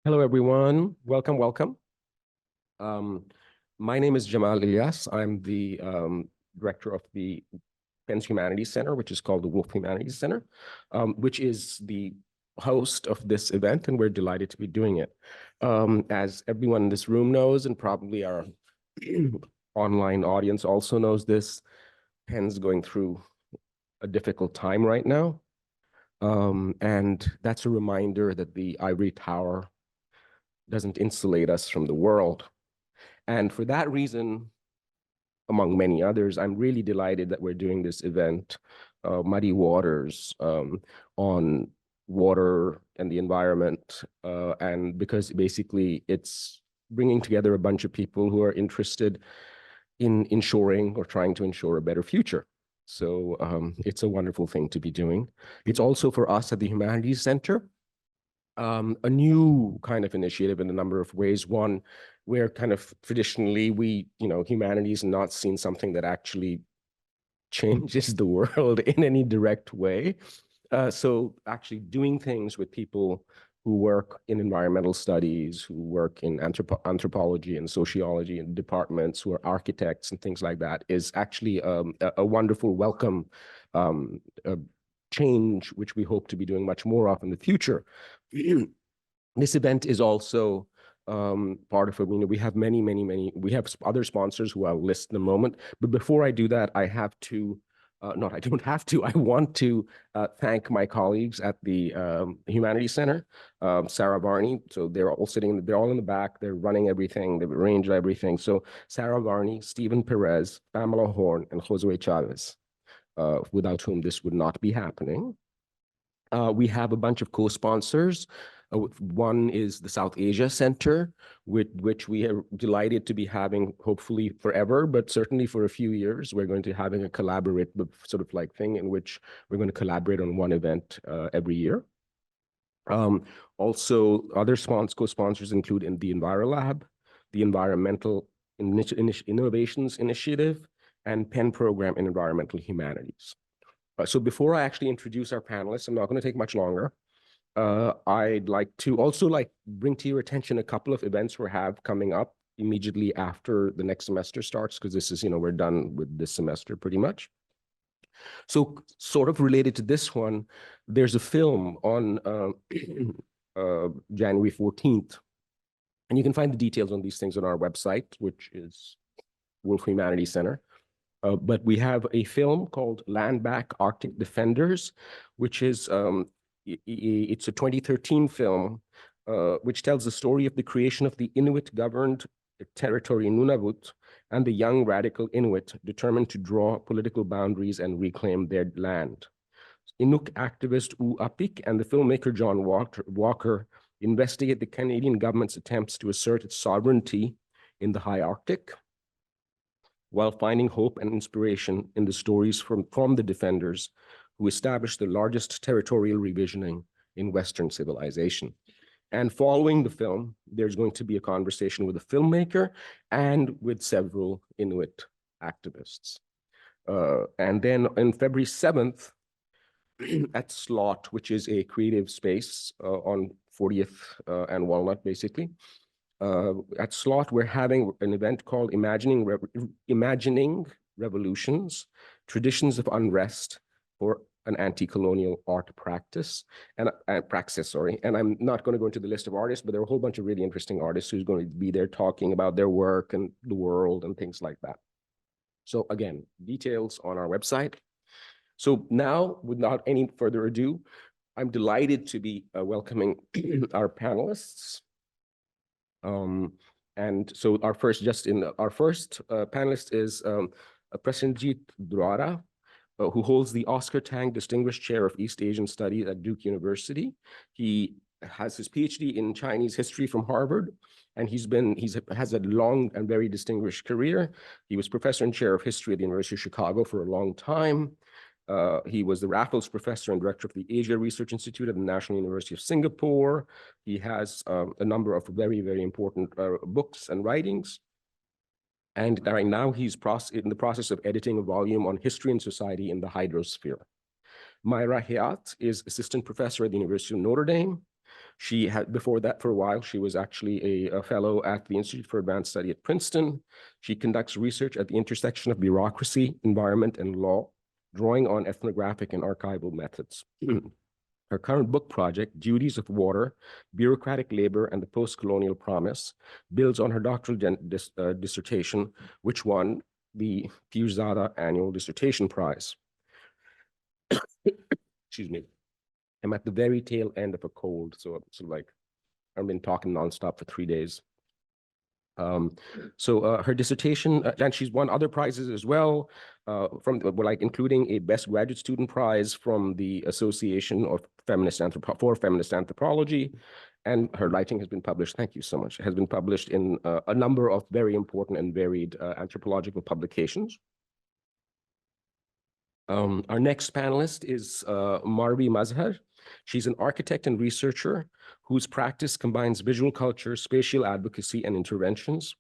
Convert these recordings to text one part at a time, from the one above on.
Hello, everyone. Welcome, welcome. Um, my name is Jamal Ilyas. I'm the director of the Penn's Humanities Center, which is called the Wolf Humanities Center, which is the host of this event, and we're delighted to be doing it. As everyone in this room knows, and probably our online audience also knows this, Penn's going through a difficult time right now. And that's a reminder that the ivory tower doesn't insulate us from the world. And for that reason, among many others, I'm really delighted that we're doing this event, Muddy Waters, on water and the environment. And because basically it's bringing together a bunch of people who are interested in ensuring or trying to ensure a better future. So it's a wonderful thing to be doing. It's also for us at the Humanities Center, a new kind of initiative in a number of ways. One, where kind of traditionally humanities not seen something that actually changes the world in any direct way. So actually doing things with people who work in environmental studies, who work in anthropology and sociology and departments, who are architects and things like that, is actually a wonderful, welcome change, which we hope to be doing much more of in the future. This event is also part of it. We have many, we have other sponsors who I'll list in a moment. But before I do that, I have to, I don't have to, I want to thank my colleagues at the Humanities Center, Sarah Varney. So they're all in the back, they're running everything, they've arranged everything. So Sarah Varney, Stephen Perez, Pamela Horn, and Josue Chavez, without whom this would not be happening. We have a bunch of co-sponsors. One is the South Asia Center, with which we are delighted to be having, hopefully forever, but certainly for a few years. We're going to having a collaborative sort of like thing in which we're going to collaborate on one event every year. Also, other co-sponsors include in the EnviroLab, the Environmental Innovations Initiative, and Penn Program in Environmental Humanities. So before I actually introduce our panelists, I'm not going to take much longer. I'd like to also bring to your attention a couple of events we have coming up immediately after the next semester starts, because this is, we're done with this semester pretty much. So sort of related to this one, there's a film on January 14th, and you can find the details on these things on our website, which is Wolf Humanities Center. But we have a film called Land Back Arctic Defenders, which is, it's a 2013 film, which tells the story of the creation of the Inuit-governed territory in Nunavut and the young radical Inuit determined to draw political boundaries and reclaim their land. Inuk activist U Apik and the filmmaker John Walker investigate the Canadian government's attempts to assert its sovereignty in the high Arctic, while finding hope and inspiration in the stories from the defenders who established the largest territorial revisioning in Western civilization. And following the film, there's going to be a conversation with a filmmaker and with several Inuit activists. And then on February 7th, at Slot, which is a creative space on 40th and Walnut, basically, at Slot, we're having an event called Imagining Revolutions, Traditions of Unrest for an Anti-Colonial Art Praxis. And I'm not going to go into the list of artists, but there are a whole bunch of really interesting artists who's going to be there talking about their work and the world and things like that. So again, details on our website. So now, without any further ado, I'm delighted to be welcoming our panelists. And so our first panelist is Prasenjit Dwara, who holds the Oscar Tang Distinguished Chair of East Asian Studies at Duke University. He has his PhD in Chinese history from Harvard, and has a long and very distinguished career. He was professor and chair of history at the University of Chicago for a long time. He was the Raffles Professor and Director of the Asia Research Institute at the National University of Singapore. He has a number of very, very important books and writings. And right now he's in the process of editing a volume on history and society in the hydrosphere. Myra Hayat is Assistant Professor at the University of Notre Dame. She had, before that, for a while, she was actually a fellow at the Institute for Advanced Study at Princeton. She conducts research at the intersection of bureaucracy, environment, and law, drawing on ethnographic and archival methods. Her current book project, Duties of Water, Bureaucratic Labor and the Post-Colonial Promise, builds on her doctoral dissertation, which won the Pirzada Annual Dissertation Prize. Excuse me. I'm at the very tail end of a cold, so like I've been talking nonstop for 3 days. Her dissertation, and she's won other prizes as well, from like including a Best Graduate Student Prize from the Association of Feminist Anthropology, and her writing has been published. Thank you so much. It has been published in a number of very important and varied anthropological publications. Our next panelist is Marvi Mazhar. She's an architect and researcher whose practice combines visual culture, spatial advocacy, and interventions.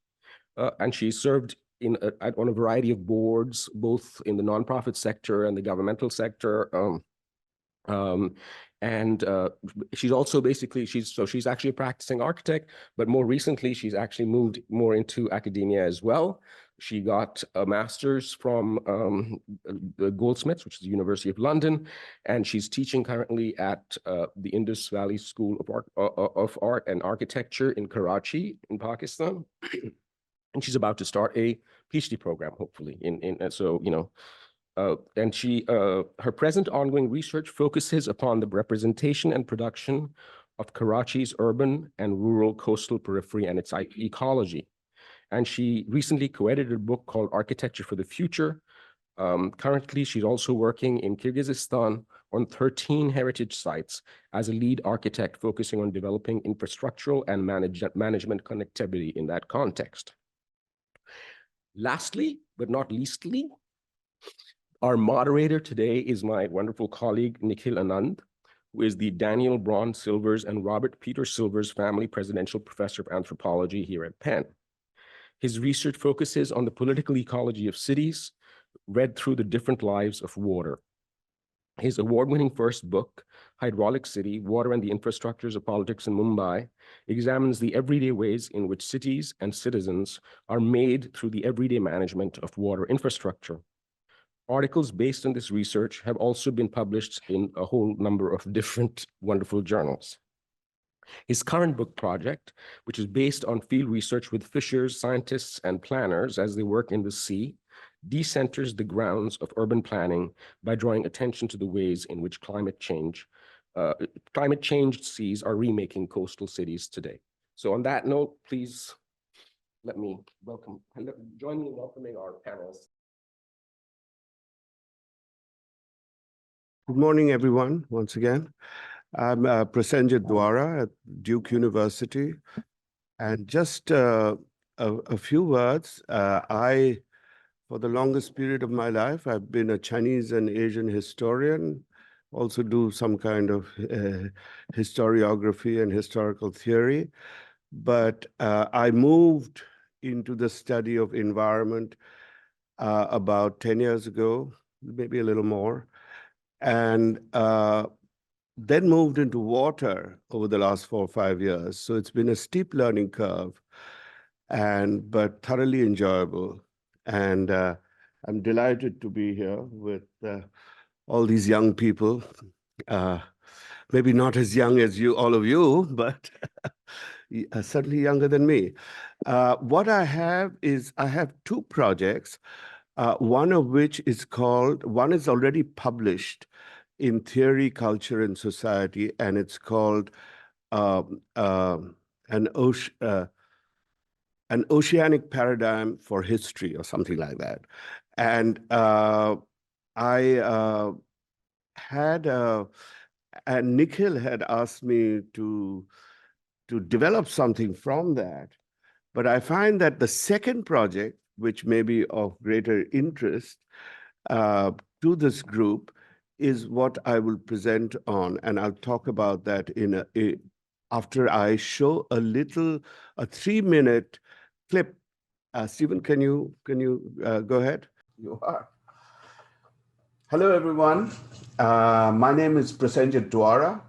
And she served on a variety of boards, both in the nonprofit sector and the governmental sector. She's also basically, she's actually a practicing architect, but more recently, she's actually moved more into academia as well. She got a master's from the Goldsmiths, which is the University of London, and she's teaching currently at the Indus Valley School of Art and Architecture in Karachi, in Pakistan. And she's about to start a PhD program, hopefully. Her present ongoing research focuses upon the representation and production of Karachi's urban and rural coastal periphery and its ecology. And she recently co-edited a book called Architecture for the Future. Currently, she's also working in Kyrgyzstan on 13 heritage sites as a lead architect, focusing on developing infrastructural and management connectivity in that context. Lastly, but not leastly, our moderator today is my wonderful colleague, Nikhil Anand, who is the Daniel Braun Silvers and Robert Peter Silvers Family Presidential Professor of Anthropology here at Penn. His research focuses on the political ecology of cities, read through the different lives of water. His award-winning first book, Hydraulic City, Water and the Infrastructures of Politics in Mumbai, examines the everyday ways in which cities and citizens are made through the everyday management of water infrastructure. Articles based on this research have also been published in a whole number of different wonderful journals. His current book project, which is based on field research with fishers, scientists, and planners as they work in the sea, decenters the grounds of urban planning by drawing attention to the ways in which climate changed seas are remaking coastal cities today. So on that note, please let me join me in welcoming our panelists. Good morning, everyone, once again. I'm Prasenjit Dwara at Duke University. And just a few words. For the longest period of my life, I've been a Chinese and Asian historian, also do some kind of historiography and historical theory. But I moved into the study of environment about 10 years ago, maybe a little more. And then moved into water over the last 4 or 5 years. So it's been a steep learning curve, but thoroughly enjoyable. And I'm delighted to be here with all these young people. Maybe not as young as you, all of you, but certainly younger than me. What I have is I have 2 projects, one of which is one is already published in Theory, Culture, and Society, and it's called an Oceanic Paradigm for History, or something like that. And and Nikhil had asked me to develop something from that. But I find that the second project, which may be of greater interest to this group, is what I will present on, and I'll talk about that after I show a 3-minute clip. Stephen, can you go ahead? You are. Hello, everyone. My name is Prasenjit Dwara,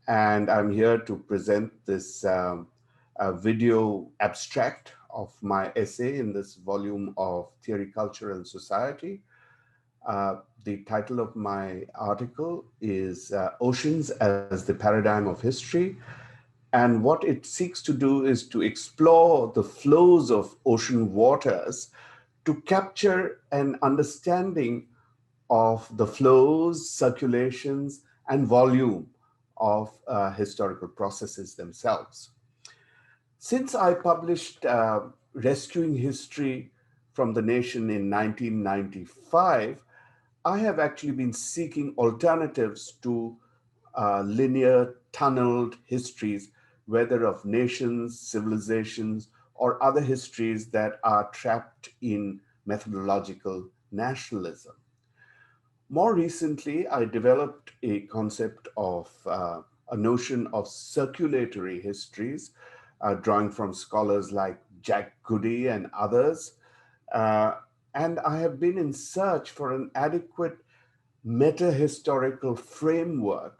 and I'm here to present this video abstract of my essay in this volume of Theory, Culture, and Society. The title of my article is Oceans as the Paradigm of History. And what it seeks to do is to explore the flows of ocean waters to capture an understanding of the flows, circulations, and volume of historical processes themselves. Since I published Rescuing History from the Nation in 1995, I have actually been seeking alternatives to linear, tunneled histories, whether of nations, civilizations, or other histories that are trapped in methodological nationalism. More recently, I developed a concept of a notion of circulatory histories, drawing from scholars like Jack Goody and others. Uh, and I have been in search for an adequate meta-historical framework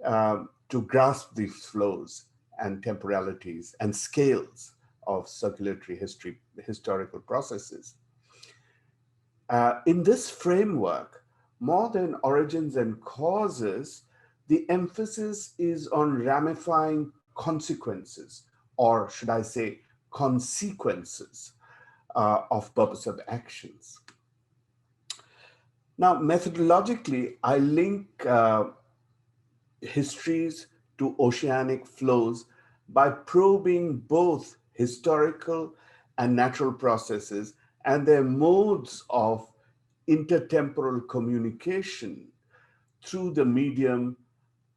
to grasp these flows and temporalities and scales of circulatory historical processes. In this framework, more than origins and causes, the emphasis is on ramifying consequences, or should I say, consequences of purposive actions. Now, methodologically, I link histories to oceanic flows by probing both historical and natural processes and their modes of intertemporal communication through the medium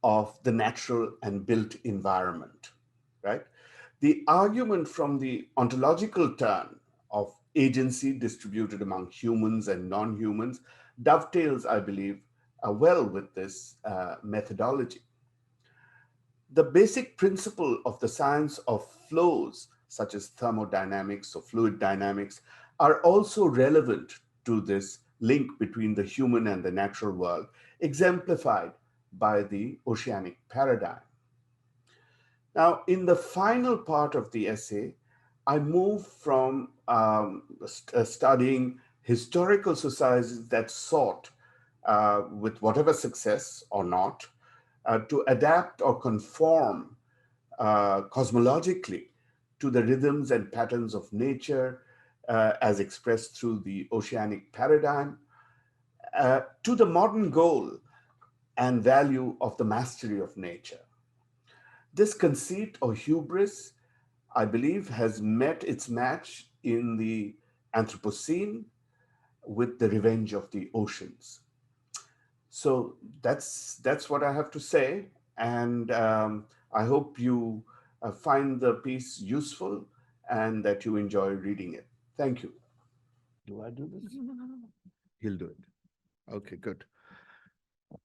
of the natural and built environment, right? The argument from the ontological turn of agency distributed among humans and non-humans dovetails, I believe, well with this methodology. The basic principle of the science of flows, such as thermodynamics or fluid dynamics, are also relevant to this link between the human and the natural world, exemplified by the oceanic paradigm. Now, in the final part of the essay, I move from studying historical societies that sought, with whatever success or not, to adapt or conform cosmologically to the rhythms and patterns of nature as expressed through the oceanic paradigm, to the modern goal and value of the mastery of nature. This conceit or hubris, I believe, has met its match in the Anthropocene with the revenge of the oceans. So that's what I have to say, and I hope you find the piece useful and that you enjoy reading it. Thank you. Do I do this? No. He'll do it. Okay, good.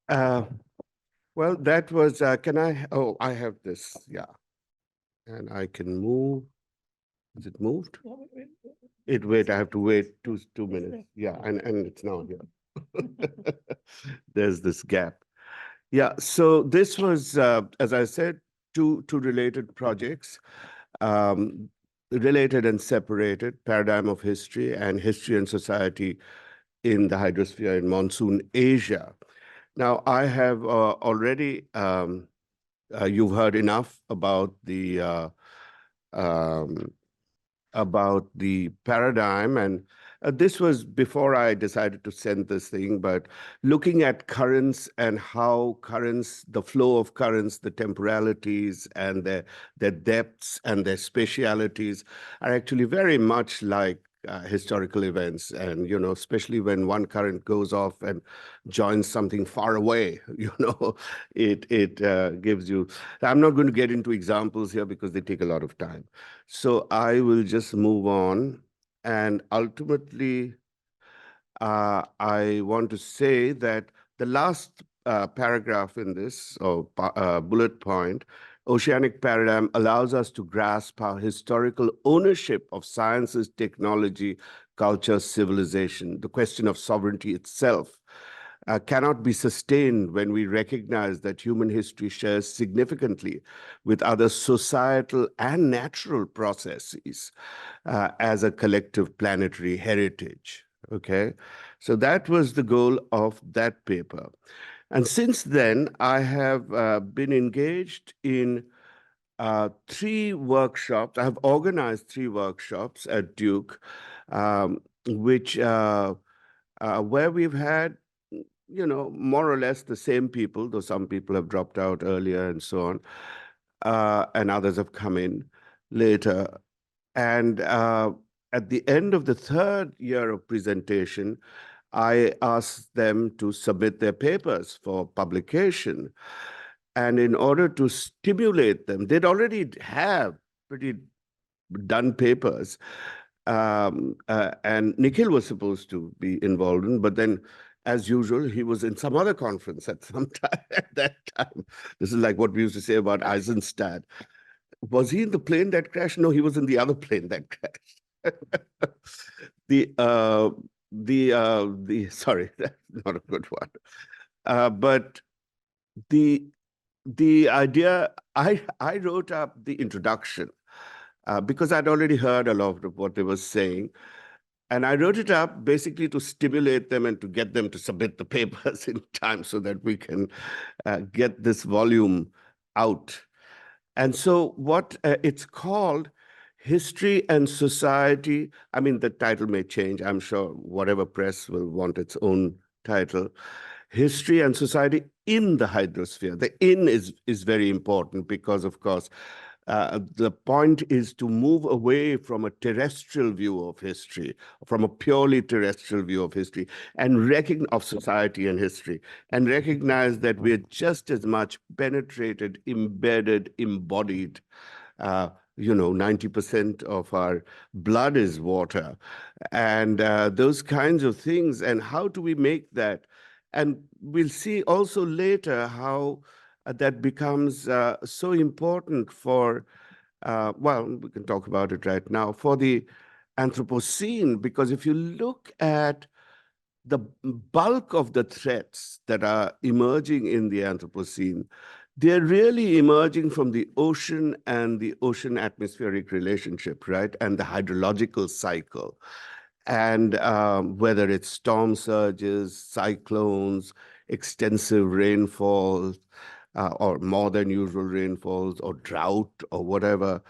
Well, that was, can I, oh, I have this, yeah. And I can move. Is it moved? Wait, I have to wait two minutes. Yeah, and it's now here. There's this gap. Yeah, so this was, as I said, two related projects, related and separated, Paradigm of History and History and Society in the Hydrosphere in Monsoon Asia. Now, I have already, you've heard enough about the paradigm, and this was before I decided to send this thing, but looking at currents and how currents, the flow of currents, the temporalities and their depths and their spatialities are actually very much like historical events. And, you know, especially when one current goes off and joins something far away, you know, it gives you, I'm not going to get into examples here because they take a lot of time. So I will just move on. And ultimately, I want to say that the last paragraph in this, or bullet point, Oceanic Paradigm allows us to grasp our historical ownership of sciences, technology, culture, civilization, the question of sovereignty itself. cannot be sustained when we recognize that human history shares significantly with other societal and natural processes as a collective planetary heritage. Okay, so that was the goal of that paper. And since then, I have been engaged in 3 workshops. I have organized 3 workshops at Duke, which where we've had, more or less the same people, though some people have dropped out earlier and so on, and others have come in later. And at the end of the 3rd year of presentation, I asked them to submit their papers for publication. And in order to stimulate them, they'd already have pretty done papers. And Nikhil was supposed to be involved in, but then, as usual, he was in some other conference at some time at that time. This is like what we used to say about Eisenstadt. Was he in the plane that crashed? No, he was in the other plane that crashed. Sorry, that's not a good one. But the idea, I wrote up the introduction because I'd already heard a lot of what they were saying. And I wrote it up basically to stimulate them and to get them to submit the papers in time so that we can get this volume out. And so what it's called, History and Society. I mean, the title may change. I'm sure whatever press will want its own title. History and Society in the Hydrosphere. The "in" is very important because, of course, the point is to move away from a terrestrial view of history, from a purely terrestrial view of history, and of society and history, and recognize that we're just as much penetrated, embedded, embodied. 90% of our blood is water, and those kinds of things. And how do we make that? And we'll see also later how that becomes so important for, well, we can talk about it right now, for the Anthropocene, because if you look at the bulk of the threats that are emerging in the Anthropocene, they're really emerging from the ocean and the ocean-atmospheric relationship, right? And the hydrological cycle. And whether it's storm surges, cyclones, extensive rainfalls, or more than usual rainfalls, or drought, or whatever,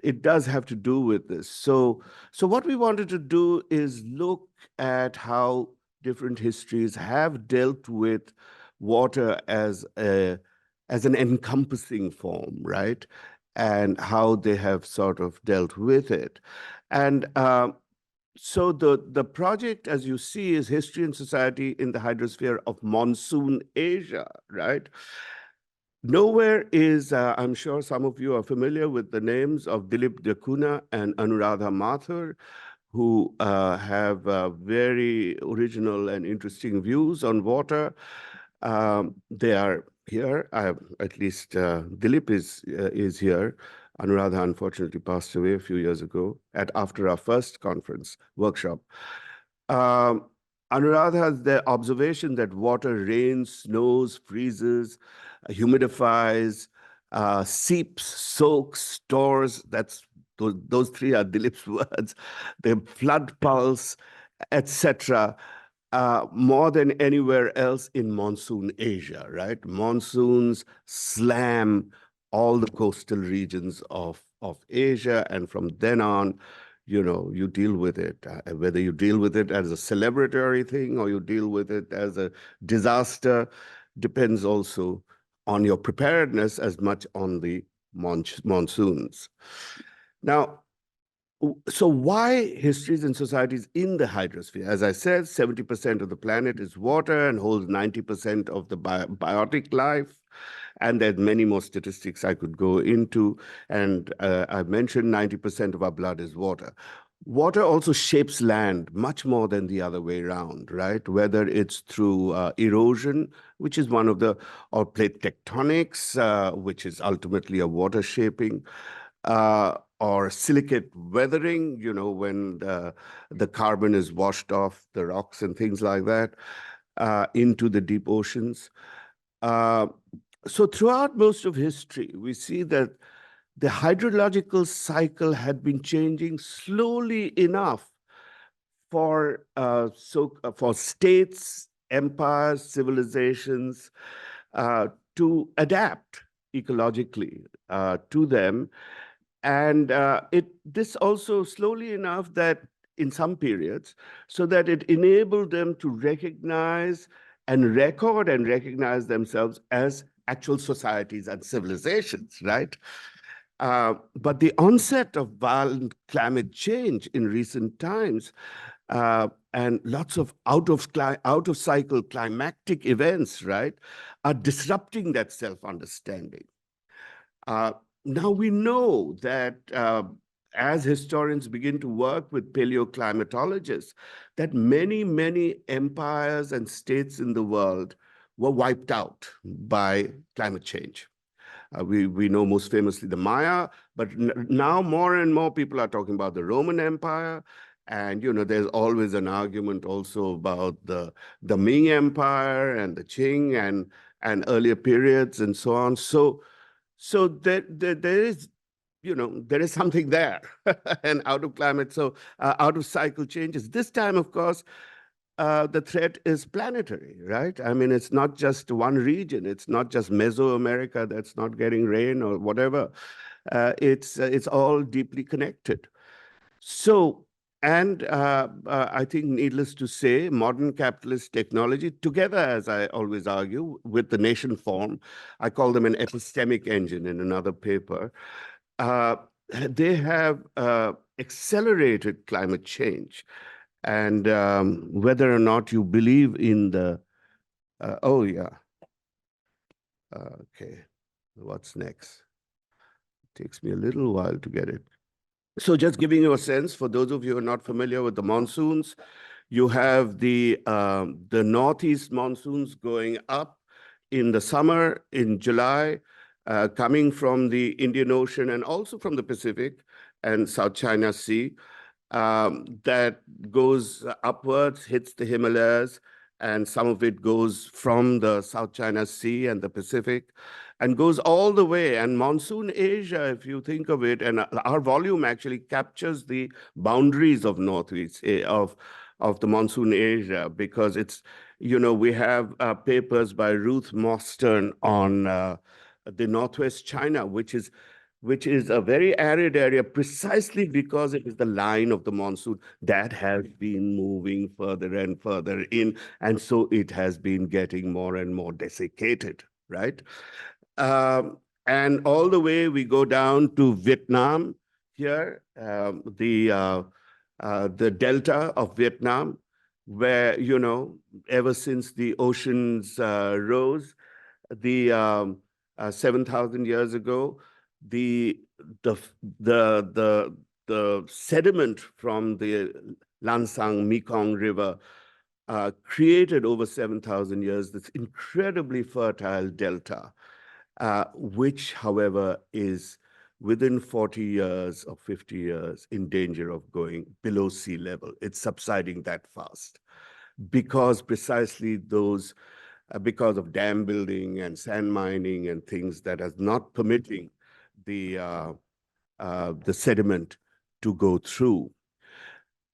it does have to do with this. So what we wanted to do is look at how different histories have dealt with water as an encompassing form, right? And how they have sort of dealt with it. And so the project, as you see, is History and Society in the Hydrosphere of Monsoon Asia, right? Nowhere is, I'm sure some of you are familiar with the names of Dilip D'Acunha and Anuradha Mathur, who have very original and interesting views on water. They are here. At least Dilip is here. Anuradha unfortunately passed away a few years ago after our first conference workshop. Anuradha has the observation that water rains, snows, freezes, humidifies, seeps, soaks, stores. Those 3 are Dilip's words. The flood pulse, etc. More than anywhere else in monsoon Asia, right? Monsoons slam all the coastal regions of Asia, and from then on, you deal with it. Whether you deal with it as a celebratory thing or you deal with it as a disaster depends also on your preparedness as much on the monsoons. Now, so why histories and societies in the hydrosphere? As I said, 70% of the planet is water and holds 90% of the biotic life. And there's many more statistics I could go into. And I've mentioned 90% of our blood is water. Water also shapes land much more than the other way around, right? Whether it's through erosion, which is one of the, or plate tectonics, which is ultimately a water shaping, or silicate weathering, when the carbon is washed off the rocks and things like that. into the deep oceans. So throughout most of history, we see that the hydrological cycle had been changing slowly enough for for states, empires, civilizations to adapt ecologically to them. And this also slowly enough that in some periods, so that it enabled them to recognize and record and recognize themselves as actual societies and civilizations, right? But the onset of violent climate change in recent times and lots of out of cycle climactic events, right, are disrupting that self-understanding. Now we know that as historians begin to work with paleoclimatologists, that many empires and states in the world were wiped out by climate change. We know most famously the Maya, but now more and more people are talking about the Roman Empire. And, you know, there's always an argument also about the Ming Empire and the Qing and earlier periods and so on. So there is, you know, there is something there and out of climate, so out of cycle changes. This time, of course, the threat is planetary, right? I mean, it's not just one region. It's not just Mesoamerica that's not getting rain or whatever. It's all deeply connected. So, and I think needless to say, modern capitalist technology, together, as I always argue, with the nation form, I call them an epistemic engine in another paper, they have accelerated climate change. And whether or not you believe in the, oh yeah, okay, what's next? It takes me a little while to get it. So just giving you a sense, for those of you who are not familiar with the monsoons, you have the northeast monsoons going up in the summer, in July, coming from the Indian Ocean and also from the Pacific and South China Sea. That goes upwards, hits the Himalayas, and some of it goes from the South China Sea and the Pacific, and goes all the way. And monsoon Asia, if you think of it, and our volume actually captures the boundaries of Northeast, of the monsoon Asia, because it's, you know, we have papers by Ruth Mostern on the Northwest China, which is a very arid area precisely because it is the line of the monsoon that has been moving further and further in. And so it has been getting more and more desiccated, right? And all the way we go down to Vietnam here, the delta of Vietnam, where, you know, ever since the oceans rose, the 7,000 years ago, the sediment from the Lansang Mekong River created over 7,000 years this incredibly fertile delta, which, however, is within 40 years or 50 years in danger of going below sea level. It's subsiding that fast because precisely those because of dam building and sand mining and things that is not permitting the sediment to go through.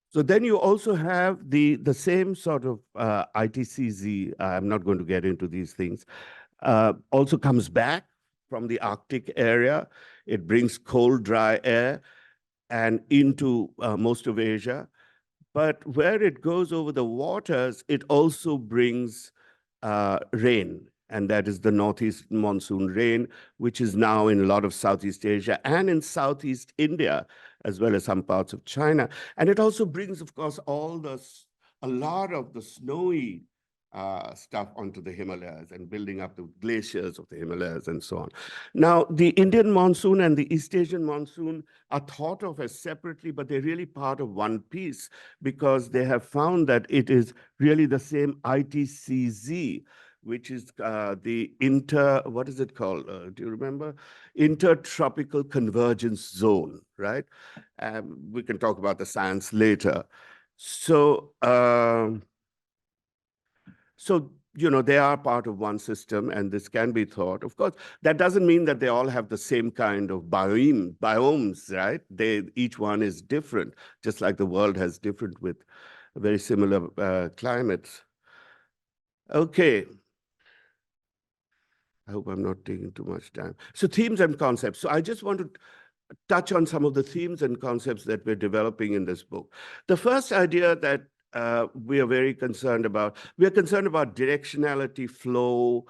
So then you also have the same sort of ITCZ, I'm not going to get into these things, also comes back from the Arctic area. It brings cold, dry air and into most of Asia. But where it goes over the waters, it also brings rain, and that is the northeast monsoon rain, which is now in a lot of Southeast Asia and in Southeast India, as well as some parts of China. And it also brings, of course, a lot of the snowy stuff onto the Himalayas and building up the glaciers of the Himalayas and so on. Now, the Indian monsoon and the East Asian monsoon are thought of as separately, but they're really part of one piece because they have found that it is really the same ITCZ, which is what is it called? Do you remember? Intertropical Convergence Zone, right? We can talk about the science later. So, So, they are part of one system, and this can be thought. Of course, that doesn't mean that they all have the same kind of biomes, right? Each one is different, just like the world has different with very similar climates. Okay. I hope I'm not taking too much time. So themes and concepts. So I just want to touch on some of the themes and concepts that we're developing in this book. The first idea that we are very concerned about, we are concerned about directionality, flow,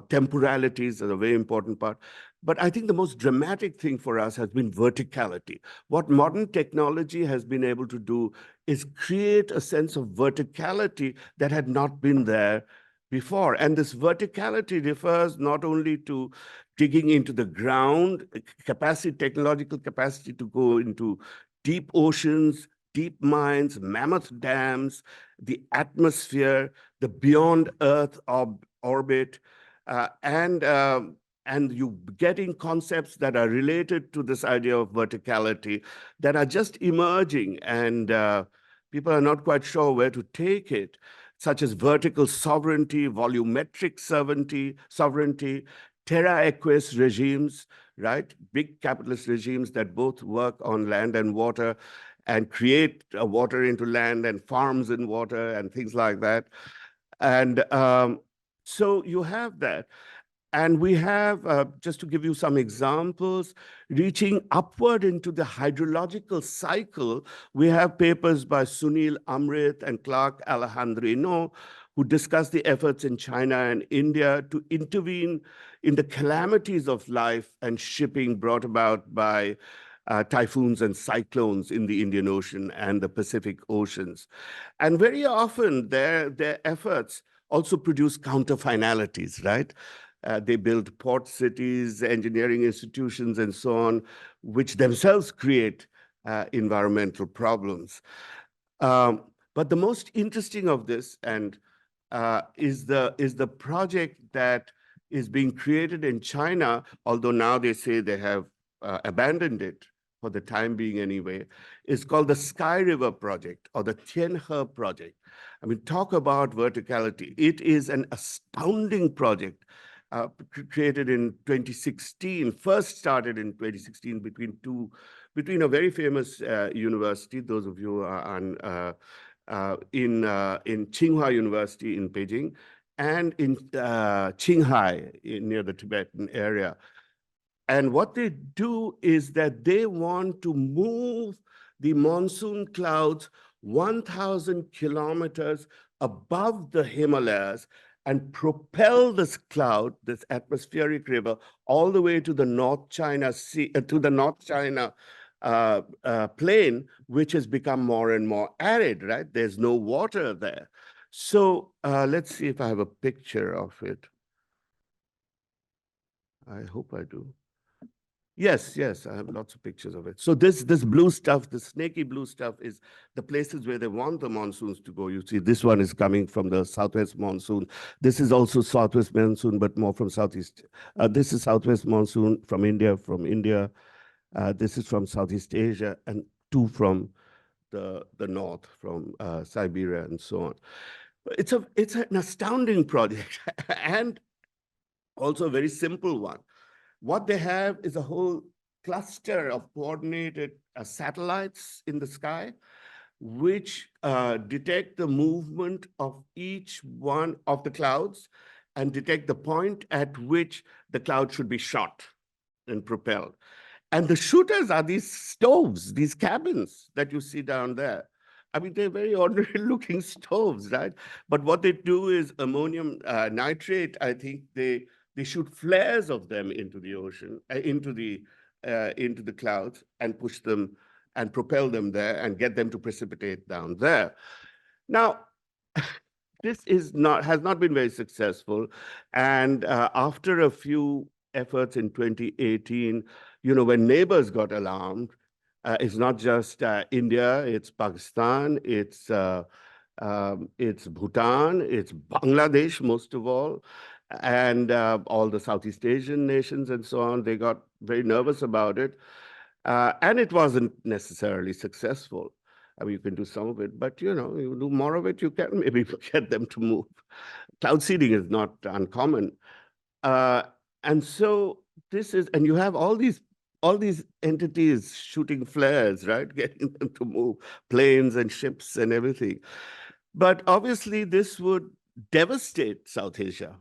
temporalities are a very important part. But I think the most dramatic thing for us has been verticality. What modern technology has been able to do is create a sense of verticality that had not been there before. And this verticality refers not only to digging into the ground, technological capacity to go into deep oceans, deep mines, mammoth dams, the atmosphere, the beyond Earth orbit, and you getting concepts that are related to this idea of verticality that are just emerging, and people are not quite sure where to take it, such as vertical sovereignty, volumetric sovereignty, terra equis regimes, right? Big capitalist regimes that both work on land and water and create water into land and farms in water and things like that. And so you have that. And we have, just to give you some examples, reaching upward into the hydrological cycle, we have papers by Sunil Amrit and Clark Alejandrino, who discuss the efforts in China and India to intervene in the calamities of life and shipping brought about by typhoons and cyclones in the Indian Ocean and the Pacific Oceans. And very often their efforts also produce counter-finalities, right? They build port cities, engineering institutions, and so on, which themselves create environmental problems. But the most interesting of this is the project that is being created in China, although now they say they have abandoned it for the time being anyway, is called the Sky River Project or the Tianhe Project. I mean, talk about verticality. It is an astounding project created in 2016, first started in 2016 between a very famous university, those of you are in Tsinghua University in Beijing, and in Qinghai near the Tibetan area. And what they do is that they want to move the monsoon clouds 1,000 kilometers above the Himalayas and propel this cloud, this atmospheric river, all the way to the North China Sea, to the North China plain, which has become more and more arid, right? There's no water there. So let's see if I have a picture of it. I hope I do. Yes, I have lots of pictures of it. So this blue stuff, the snaky blue stuff, is the places where they want the monsoons to go. You see, this one is coming from the southwest monsoon. This is also southwest monsoon, but more from southeast. This is southwest monsoon from India. This is from Southeast Asia, and two from the north, from Siberia and so on. It's an astounding project and also a very simple one. What they have is a whole cluster of coordinated satellites in the sky, which detect the movement of each one of the clouds and detect the point at which the cloud should be shot and propelled. And the shooters are these stoves, these cabins that you see down there. I mean, they're very ordinary looking stoves, right? But what they do is ammonium nitrate, I think they shoot flares of them into the ocean, into the clouds, and push them and propel them there and get them to precipitate down there. Now, this has not been very successful. And after a few efforts in 2018, when neighbors got alarmed, it's not just India, it's Pakistan, it's Bhutan, it's Bangladesh, most of all, and all the Southeast Asian nations and so on. They got very nervous about it. And it wasn't necessarily successful. I mean, you can do some of it, but you know, you do more of it, you can maybe get them to move. Cloud seeding is not uncommon. And so this is, and you have all these entities shooting flares, right? Getting them to move, planes and ships and everything. But obviously, this would devastate South Asia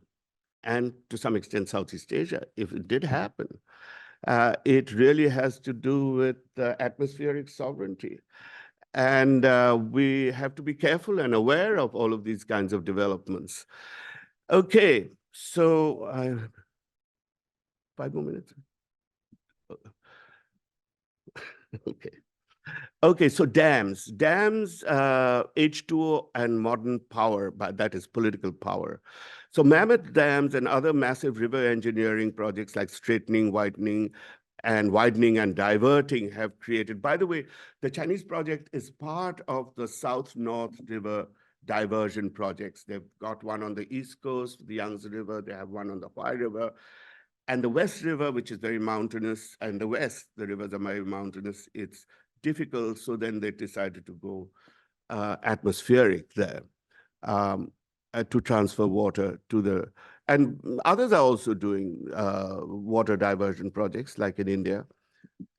and to some extent Southeast Asia if it did happen. It really has to do with atmospheric sovereignty. And we have to be careful and aware of all of these kinds of developments. Okay, so 5 more minutes. Okay. Okay, so dams, H2O and modern power, but that is political power. So mammoth dams and other massive river engineering projects like straightening, widening, and diverting have created. By the way, the Chinese project is part of the South-North River diversion projects. They've got one on the East Coast, the Yangtze River, they have one on the Huai River, and the West River, which is very mountainous, and the West, the rivers are very mountainous, it's difficult, so then they decided to go atmospheric there to transfer water to the, and others are also doing water diversion projects like in India.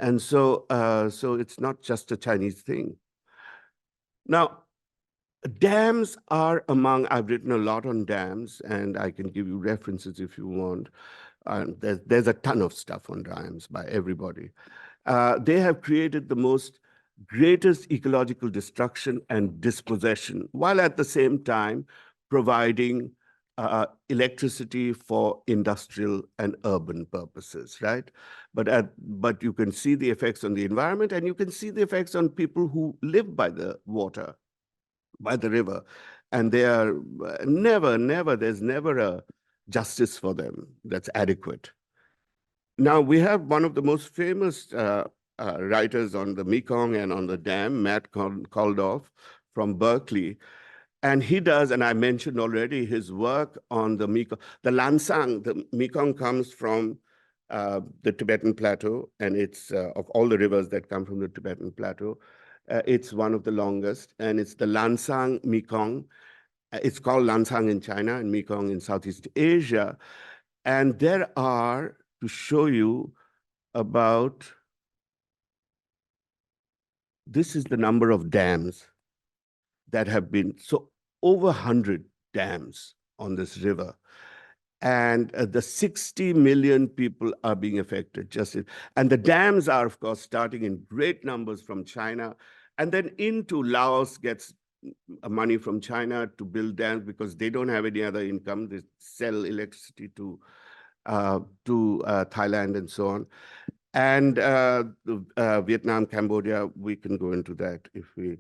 And so, so it's not just a Chinese thing. Now, dams are among, I've written a lot on dams, and I can give you references if you want. There's a ton of stuff on dams by everybody. They have created the greatest ecological destruction and dispossession, while at the same time providing electricity for industrial and urban purposes, right? But you can see the effects on the environment, and you can see the effects on people who live by the water, by the river, and they are there's never a justice for them that's adequate. Now, we have one of the most famous writers on the Mekong and on the dam, Matt Koldoff from Berkeley. And he does, and I mentioned already, his work on the Mekong. The Lansang, the Mekong comes from the Tibetan Plateau, and it's of all the rivers that come from the Tibetan Plateau, it's one of the longest, and it's the Lansang Mekong. It's called Lansang in China and Mekong in Southeast Asia. And there are, to show you about, this is the number of dams that have been, so over 100 dams on this river. And the 60 million people are being affected. And the dams are, of course, starting in great numbers from China, and then into Laos gets money from China to build dams because they don't have any other income. They sell electricity to Thailand and so on. And Vietnam, Cambodia, we can go into that if we.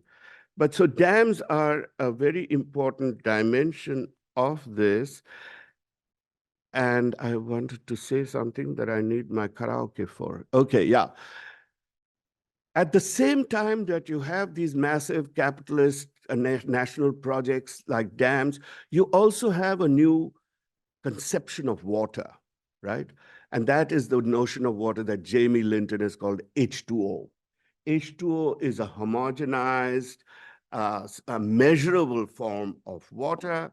But so dams are a very important dimension of this. And I wanted to say something that I need my karaoke for. Okay, yeah. At the same time that you have these massive capitalist national projects like dams, you also have a new conception of water, right? And that is the notion of water that Jamie Linton has called H2O. H2O is a homogenized, a measurable form of water,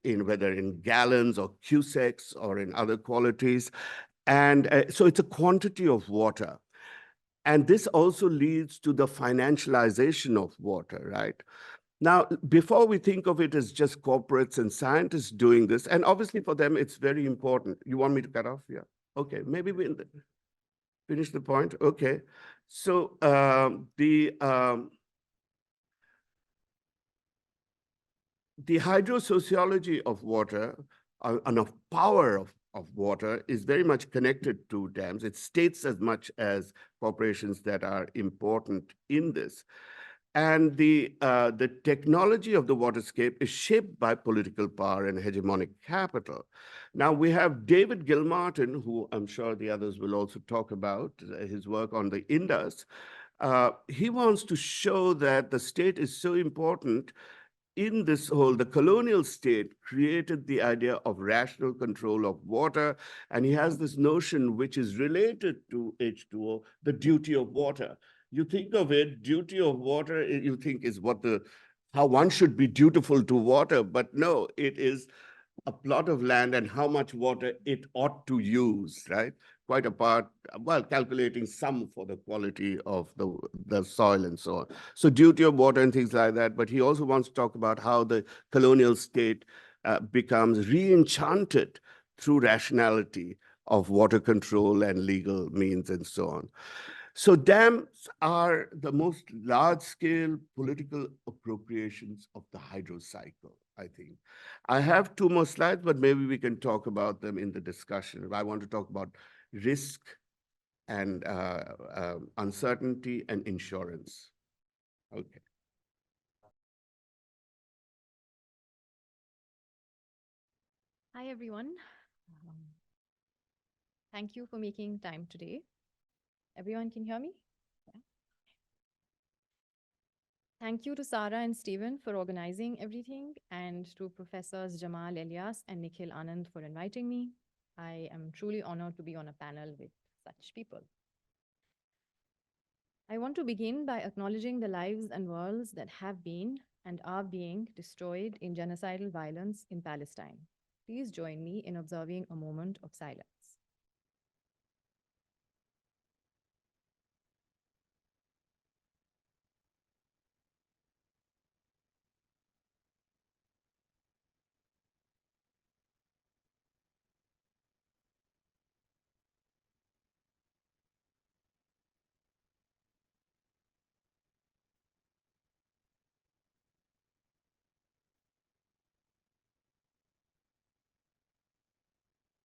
whether in gallons or cusecs or in other qualities. And so it's a quantity of water. And this also leads to the financialization of water, right? Now, before we think of it as just corporates and scientists doing this, and obviously for them, it's very important. You want me to cut off? Yeah. Okay, maybe we'll finish the point. Okay. So the hydrosociology of water and of power of water is very much connected to dams. It states as much as corporations that are important in this. And the technology of the waterscape is shaped by political power and hegemonic capital. Now, we have David Gilmartin, who I'm sure the others will also talk about, his work on the Indus. He wants to show that the state is so important in this whole, the colonial state created the idea of rational control of water, and he has this notion which is related to H2O, the duty of water. You think of it, duty of water, you think is how one should be dutiful to water, but no, it is a plot of land and how much water it ought to use, right? Quite apart, well, calculating some for the quality of the soil and so on. So duty of water and things like that. But he also wants to talk about how the colonial state becomes re-enchanted through rationality of water control and legal means and so on. So dams are the most large-scale political appropriations of the hydro cycle, I think. I have two more slides, but maybe we can talk about them in the discussion. I want to talk about risk and uncertainty and insurance. Okay. Hi, everyone. Thank you for making time today. Everyone can hear me? Yeah. Thank you to Sarah and Stephen for organizing everything, and to Professors Jamal Elias and Nikhil Anand for inviting me. I am truly honored to be on a panel with such people. I want to begin by acknowledging the lives and worlds that have been and are being destroyed in genocidal violence in Palestine. Please join me in observing a moment of silence.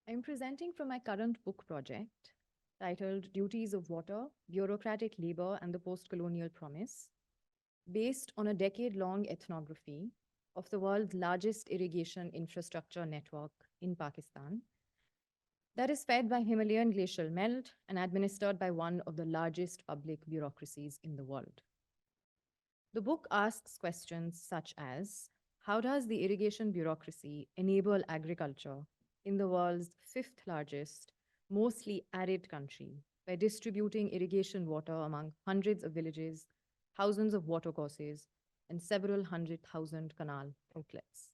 I'm presenting from my current book project titled Duties of Water, Bureaucratic Labor and the Post-Colonial Promise, based on a decade-long ethnography of the world's largest irrigation infrastructure network in Pakistan that is fed by Himalayan glacial melt and administered by one of the largest public bureaucracies in the world. The book asks questions such as, how does the irrigation bureaucracy enable agriculture in the world's fifth largest, mostly arid country by distributing irrigation water among hundreds of villages, thousands of watercourses, and several 100,000 canal outlets?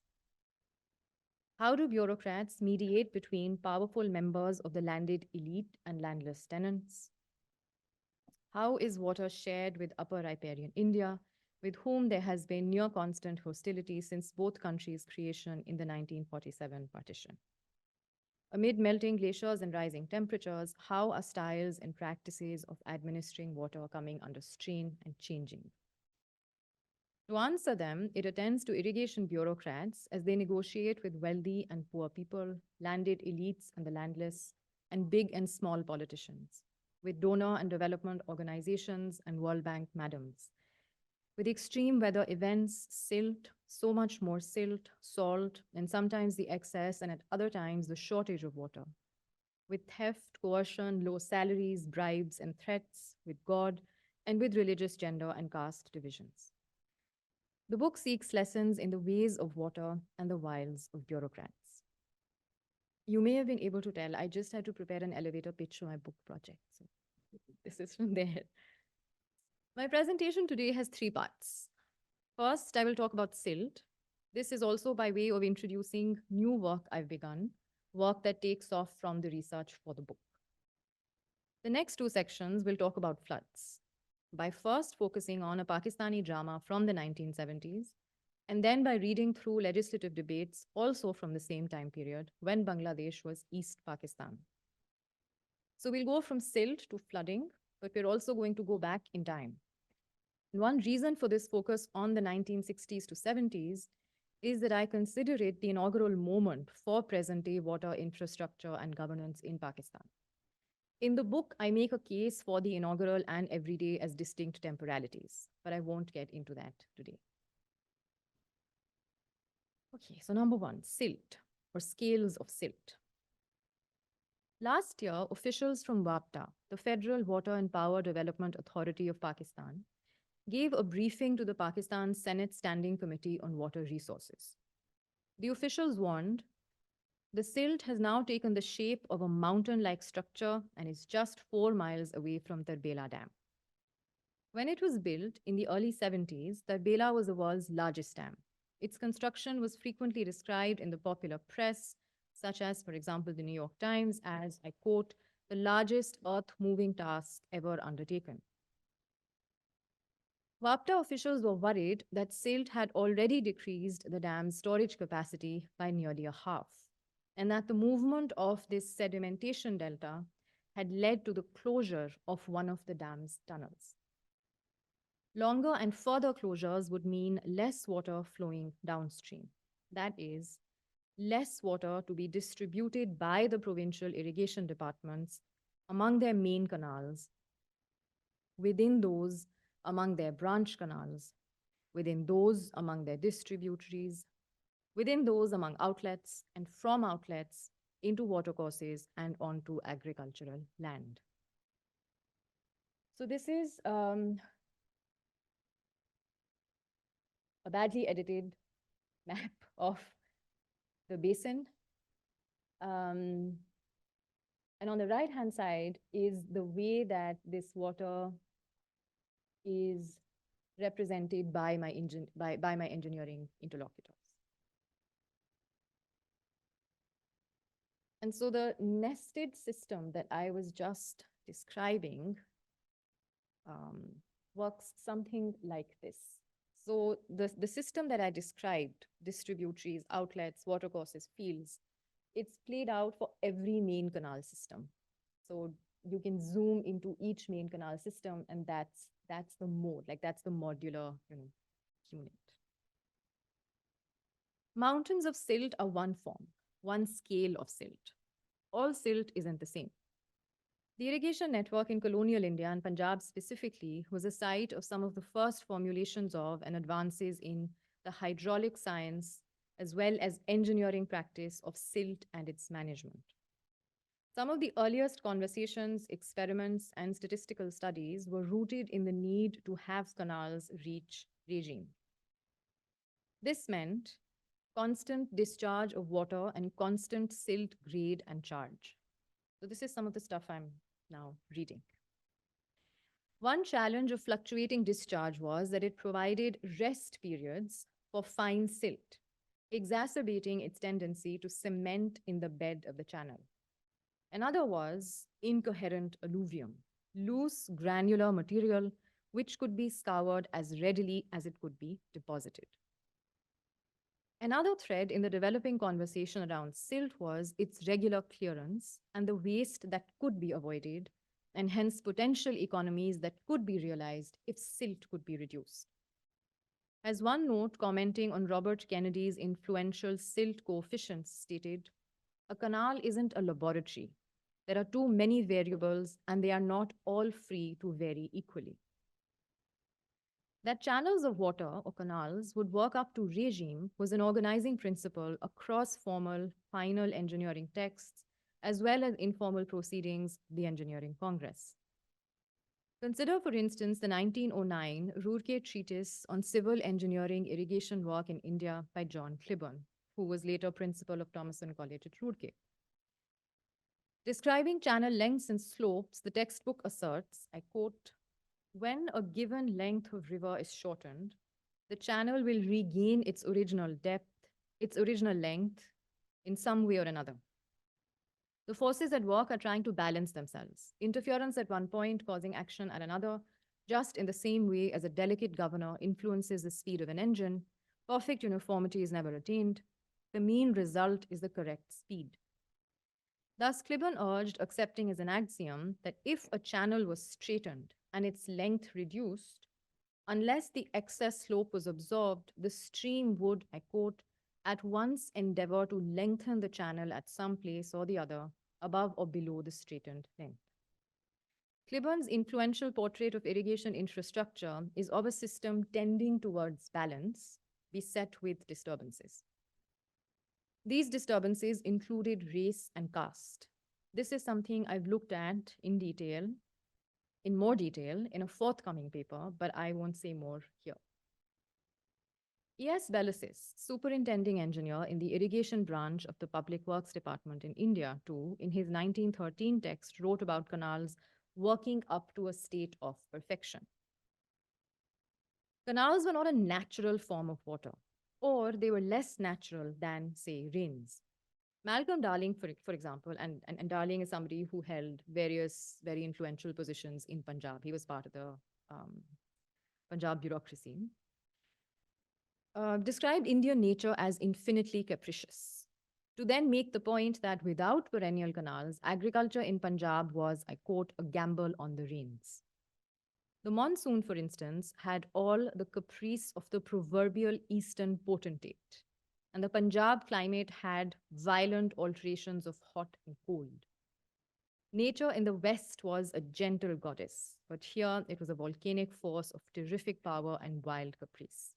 How do bureaucrats mediate between powerful members of the landed elite and landless tenants? How is water shared with Upper Riparian India, with whom there has been near constant hostility since both countries' creation in the 1947 partition? Amid melting glaciers and rising temperatures, how are styles and practices of administering water coming under strain and changing? To answer them, it attends to irrigation bureaucrats as they negotiate with wealthy and poor people, landed elites and the landless, and big and small politicians, with donor and development organizations and World Bank madams, with extreme weather events, silt, so much more silt, salt, and sometimes the excess, and at other times the shortage of water, with theft, coercion, low salaries, bribes, and threats, with God, and with religious, gender, and caste divisions. The book seeks lessons in the ways of water and the wiles of bureaucrats. You may have been able to tell, I just had to prepare an elevator pitch for my book project. So this is from there. My presentation today has three parts. First, I will talk about silt. This is also by way of introducing new work I've begun, work that takes off from the research for the book. The next two sections will talk about floods, by first focusing on a Pakistani drama from the 1970s, and then by reading through legislative debates also from the same time period when Bangladesh was East Pakistan. So we'll go from silt to flooding, but we're also going to go back in time. And one reason for this focus on the 1960s to 70s is that I consider it the inaugural moment for present-day water infrastructure and governance in Pakistan. In the book, I make a case for the inaugural and everyday as distinct temporalities, but I won't get into that today. Okay, so number one, silt, or scales of silt. Last year, officials from WAPTA, the Federal Water and Power Development Authority of Pakistan, gave a briefing to the Pakistan Senate Standing Committee on Water Resources. The officials warned, the silt has now taken the shape of a mountain-like structure and is just 4 miles away from Tarbela Dam. When it was built in the early 70s, Tarbela was the world's largest dam. Its construction was frequently described in the popular press, such as, for example, the New York Times, as, I quote, the largest earth-moving task ever undertaken. WAPTA officials were worried that silt had already decreased the dam's storage capacity by nearly a half, and that the movement of this sedimentation delta had led to the closure of one of the dam's tunnels. Longer and further closures would mean less water flowing downstream. That is, less water to be distributed by the provincial irrigation departments among their main canals, within those among their branch canals, within those among their distributaries, within those among outlets, and from outlets into watercourses and onto agricultural land. So this is a badly edited map of the basin. And on the right-hand side is the way that this water is represented by my engineering interlocutors. And so the nested system that I was just describing works something like this. So the system that I described, distributaries, outlets, watercourses, fields, it's played out for every main canal system. So you can zoom into each main canal system, and that's the mode, like that's the modular unit. Mountains of silt are one form, one scale of silt. All silt isn't the same. The irrigation network in colonial India and Punjab specifically was a site of some of the first formulations of and advances in the hydraulic science as well as engineering practice of silt and its management. Some of the earliest conversations, experiments, and statistical studies were rooted in the need to have canals reach regime. This meant constant discharge of water and constant silt grade and charge. So this is some of the stuff I'm now reading. One challenge of fluctuating discharge was that it provided rest periods for fine silt, exacerbating its tendency to cement in the bed of the channel. Another was incoherent alluvium, loose granular material which could be scoured as readily as it could be deposited. Another thread in the developing conversation around silt was its regular clearance and the waste that could be avoided, and hence potential economies that could be realized if silt could be reduced. As one note commenting on Robert Kennedy's influential silt coefficients stated, a canal isn't a laboratory. There are too many variables and they are not all free to vary equally. That channels of water or canals would work up to regime was an organizing principle across formal, final engineering texts, as well as informal proceedings, the Engineering Congress. Consider, for instance, the 1909 Roorkee Treatise on Civil Engineering Irrigation Work in India by John Clibborn, who was later principal of Thomason College at Roorkee. Describing channel lengths and slopes, the textbook asserts, I quote, when a given length of river is shortened, the channel will regain its original depth, its original length in some way or another. The forces at work are trying to balance themselves. Interference at one point causing action at another, just in the same way as a delicate governor influences the speed of an engine, perfect uniformity is never attained. The mean result is the correct speed. Thus, Clibborn urged accepting as an axiom that if a channel was straightened and its length reduced, unless the excess slope was absorbed, the stream would, I quote, at once endeavor to lengthen the channel at some place or the other, above or below the straightened length. Clibborn's influential portrait of irrigation infrastructure is of a system tending towards balance, beset with disturbances. These disturbances included race and caste. This is something I've looked at in more detail in a forthcoming paper, but I won't say more here. E.S. Bellasis, superintending engineer in the irrigation branch of the Public Works Department in India, too, in his 1913 text, wrote about canals working up to a state of perfection. Canals were not a natural form of water, or they were less natural than, say, rains. Malcolm Darling, for example, and Darling is somebody who held various very influential positions in Punjab. He was part of the um, Punjab bureaucracy. Described Indian nature as infinitely capricious. To then make the point that without perennial canals, agriculture in Punjab was, I quote, a gamble on the rains. The monsoon, for instance, had all the caprice of the proverbial eastern potentate, and the Punjab climate had violent alternations of hot and cold. Nature in the west was a gentle goddess, but here it was a volcanic force of terrific power and wild caprice.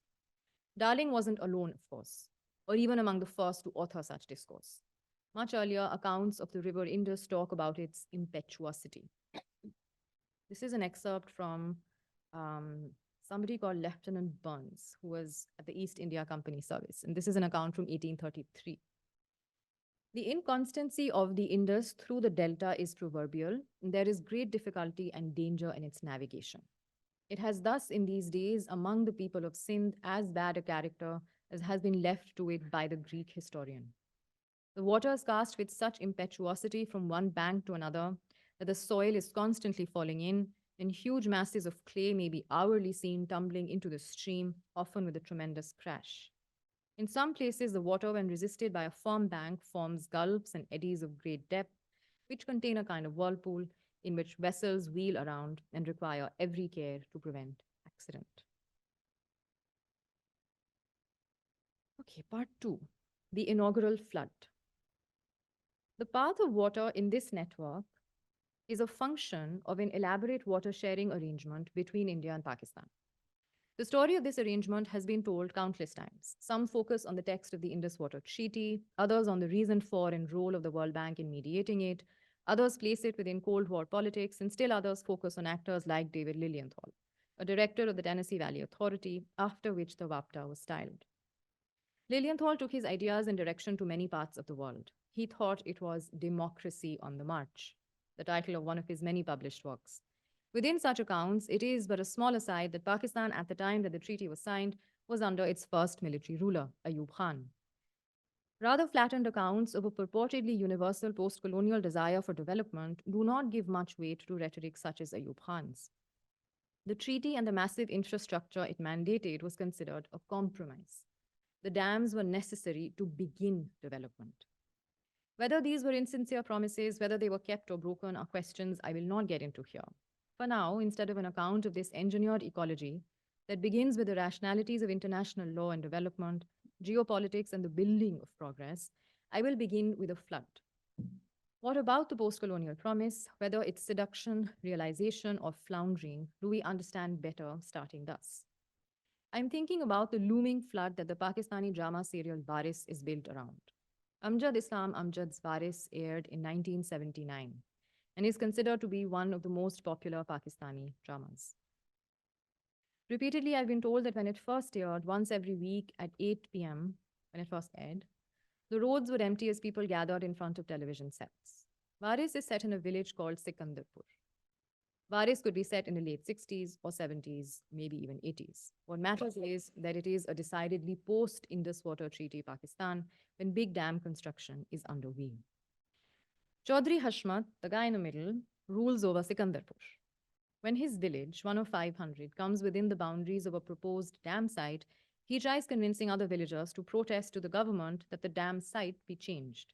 Darling wasn't alone, of course, or even among the first to author such discourse. Much earlier, accounts of the river Indus talk about its impetuosity. This is an excerpt from somebody called Lieutenant Burns, who was at the East India Company service. And this is an account from 1833. The inconstancy of the Indus through the delta is proverbial. There is great difficulty and danger in its navigation. It has thus, in these days, among the people of Sindh, as bad a character as has been left to it by the Greek historian. The waters cast with such impetuosity from one bank to another that the soil is constantly falling in, and huge masses of clay may be hourly seen tumbling into the stream, often with a tremendous crash. In some places, the water, when resisted by a firm bank, forms gulfs and eddies of great depth, which contain a kind of whirlpool in which vessels wheel around and require every care to prevent accident. Okay, part 2, the inaugural flood. The path of water in this network is a function of an elaborate water sharing arrangement between India and Pakistan. The story of this arrangement has been told countless times. Some focus on the text of the Indus Water Treaty, others on the reason for and role of the World Bank in mediating it, others place it within Cold War politics, and still others focus on actors like David Lilienthal, a director of the Tennessee Valley Authority, after which the WAPTA was styled. Lilienthal took his ideas and direction to many parts of the world. He thought it was Democracy on the March, the title of one of his many published works. Within such accounts, it is but a small aside that Pakistan, at the time that the treaty was signed, was under its first military ruler, Ayub Khan. Rather flattened accounts of a purportedly universal post-colonial desire for development do not give much weight to rhetoric such as Ayub Khan's. The treaty and the massive infrastructure it mandated was considered a compromise. The dams were necessary to begin development. Whether these were insincere promises, whether they were kept or broken, are questions I will not get into here. For now, instead of an account of this engineered ecology that begins with the rationalities of international law and development, geopolitics, and the building of progress, I will begin with a flood. What about the post-colonial promise, whether its seduction, realization, or floundering, do we understand better starting thus? I'm thinking about the looming flood that the Pakistani drama serial Baris is built around. Amjad Islam Amjad's Baris aired in 1979 and is considered to be one of the most popular Pakistani dramas. Repeatedly, I've been told that when it first aired, once every week at 8 p.m., when it first aired, the roads would empty as people gathered in front of television sets. Baris is set in a village called Sikandarpur. Baris could be set in the late 60s or 70s, maybe even 80s. What matters is that it is a decidedly post-Indus Water Treaty Pakistan when big dam construction is underway. Chaudhry Hashmat, the guy in the middle, rules over Sikandarpur. When his village, one of 500, comes within the boundaries of a proposed dam site, he tries convincing other villagers to protest to the government that the dam site be changed.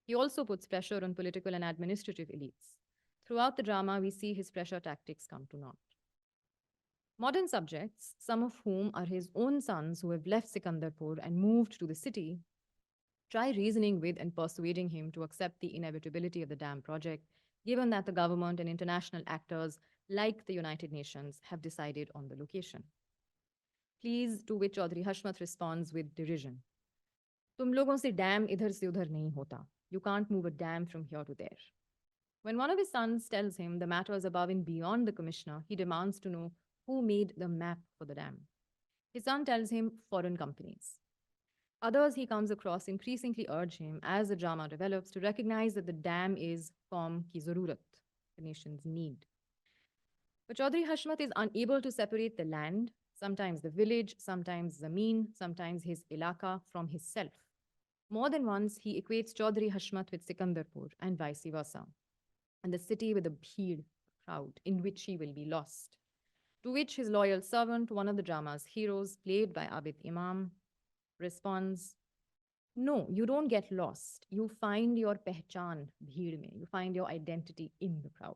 He also puts pressure on political and administrative elites. Throughout the drama, we see his pressure tactics come to naught. Modern subjects, some of whom are his own sons who have left Sikandarpur and moved to the city, try reasoning with and persuading him to accept the inevitability of the dam project, given that the government and international actors like the United Nations have decided on the location. Please, to which Chaudhry Hashmat responds with derision. Tum logon se dam idhar se udhar nahi hota. You can't move a dam from here to there. When one of his sons tells him the matter is above and beyond the commissioner, he demands to know who made the map for the dam. His son tells him foreign companies. Others he comes across increasingly urge him, as the drama develops, to recognize that the dam is qaum ki zarurat, the nation's need. But Chaudhry Hashmat is unable to separate the land, sometimes the village, sometimes Zameen, sometimes his ilaka from his self. More than once, he equates Chaudhry Hashmat with Sikandarpur and vice versa, and the city with a bheed crowd in which he will be lost. To which his loyal servant, one of the drama's heroes, played by Abid Imam, responds, no, you don't get lost. You find your pehchan, bheed mein. You find your identity in the crowd.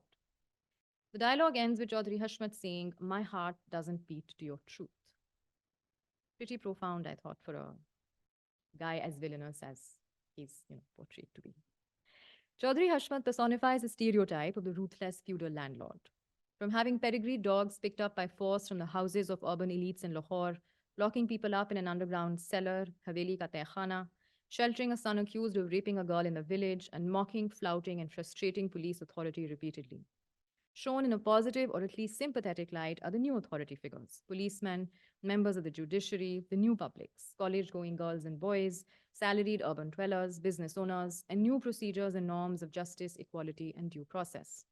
The dialogue ends with Chaudhry Hashmat saying, my heart doesn't beat to your truth. Pretty profound, I thought, for a guy as villainous as he's portrayed to be. Chaudhry Hashmat personifies a stereotype of the ruthless feudal landlord. From having pedigreed dogs picked up by force from the houses of urban elites in Lahore, locking people up in an underground cellar, Haveli ka Tehkhana, sheltering a son accused of raping a girl in the village, and mocking, flouting, and frustrating police authority repeatedly. Shown in a positive or at least sympathetic light are the new authority figures, policemen, members of the judiciary, the new publics, college-going girls and boys, salaried urban dwellers, business owners, and new procedures and norms of justice, equality, and due process.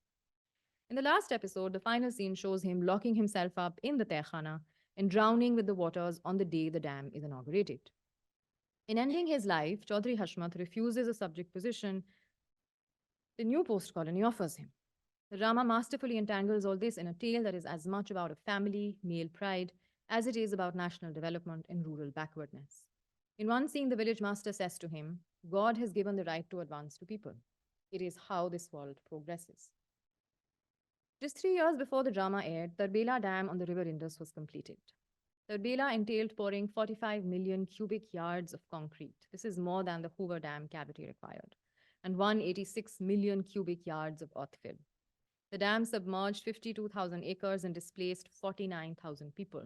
In the last episode, the final scene shows him locking himself up in the Tehkhana and drowning with the waters on the day the dam is inaugurated. In ending his life, Chaudhry Hashmat refuses a subject position the new post colony offers him. The drama masterfully entangles all this in a tale that is as much about a family, male pride, as it is about national development and rural backwardness. In one scene, the village master says to him, God has given the right to advance to people. It is how this world progresses. Just 3 years before the drama aired, Tarbela Dam on the river Indus was completed. Tarbela entailed pouring 45 million cubic yards of concrete. This is more than the Hoover Dam cavity required, and 186 million cubic yards of earthfill. The dam submerged 52,000 acres and displaced 49,000 people.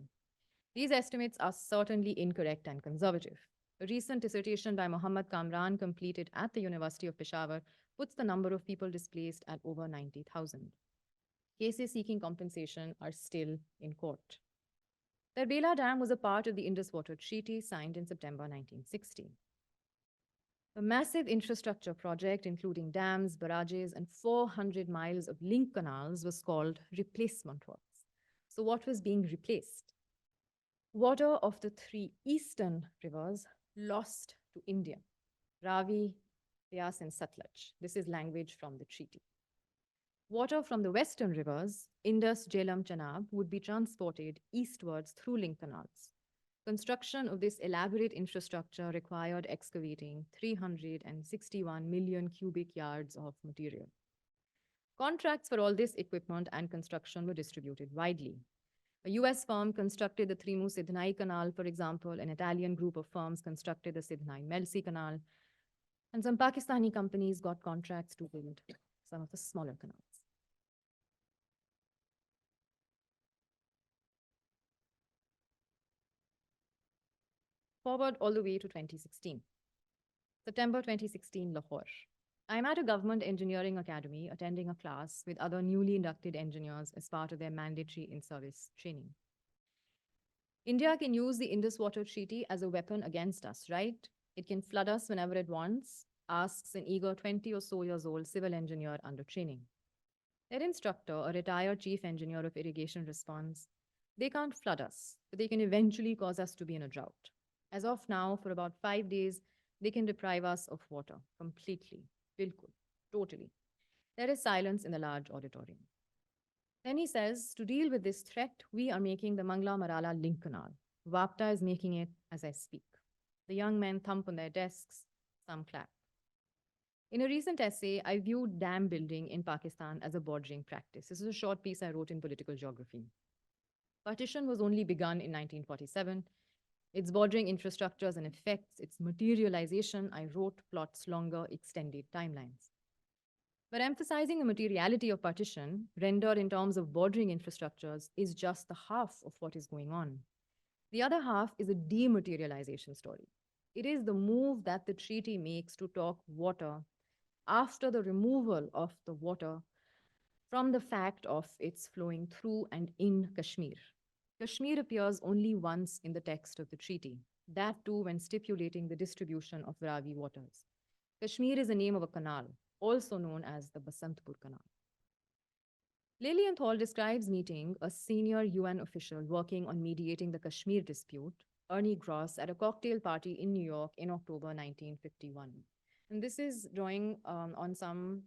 These estimates are certainly incorrect and conservative. A recent dissertation by Muhammad Kamran, completed at the University of Peshawar, puts the number of people displaced at over 90,000. Cases seeking compensation are still in court. Tarbela Dam was a part of the Indus Water Treaty signed in September 1960. A massive infrastructure project, including dams, barrages, and 400 miles of link canals, was called replacement works. So what was being replaced? Water of the 3 eastern rivers lost to India: Ravi, Beas, and Satluj. This is language from the treaty. Water from the western rivers, Indus, Jhelum, Chenab, would be transported eastwards through link canals. Construction of this elaborate infrastructure required excavating 361 million cubic yards of material. Contracts for all this equipment and construction were distributed widely. A US firm constructed the Trimu Sidnai Canal, for example. An Italian group of firms constructed the Sidnai Melsi Canal. And some Pakistani companies got contracts to build some of the smaller canals. Forward all the way to 2016. September 2016, Lahore. I'm at a government engineering academy attending a class with other newly inducted engineers as part of their mandatory in-service training. India can use the Indus Water Treaty as a weapon against us, right? It can flood us whenever it wants, asks an eager 20 or so years old civil engineer under training. Their instructor, a retired chief engineer of irrigation, responds, they can't flood us, but they can eventually cause us to be in a drought. As of now, for about 5 days, they can deprive us of water completely, bilkul, totally. There is silence in the large auditorium. Then he says, to deal with this threat, we are making the Mangla Marala link canal. Vapta is making it as I speak. The young men thump on their desks, some clap. In a recent essay, I viewed dam building in Pakistan as a bordering practice. This is a short piece I wrote in Political Geography. Partition was only begun in 1947. Its bordering infrastructures and effects, its materialization, I wrote, plots longer, extended timelines. But emphasizing the materiality of partition, rendered in terms of bordering infrastructures, is just the half of what is going on. The other half is a dematerialization story. It is the move that the treaty makes to talk water after the removal of the water from the fact of its flowing through and in Kashmir. Kashmir appears only once in the text of the treaty, that too when stipulating the distribution of Ravi waters. Kashmir is the name of a canal, also known as the Basantpur Canal. Lilienthal describes meeting a senior UN official working on mediating the Kashmir dispute, Ernie Gross, at a cocktail party in New York in October 1951. And this is drawing on some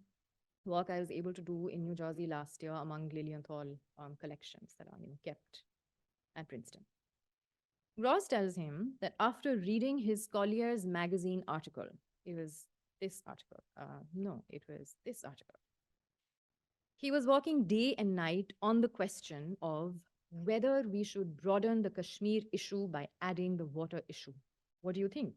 work I was able to do in New Jersey last year among Lilienthal collections that are kept at Princeton. Gross tells him that after reading his Collier's magazine article, it was this article. No, it was this article. He was working day and night on the question of whether we should broaden the Kashmir issue by adding the water issue. What do you think?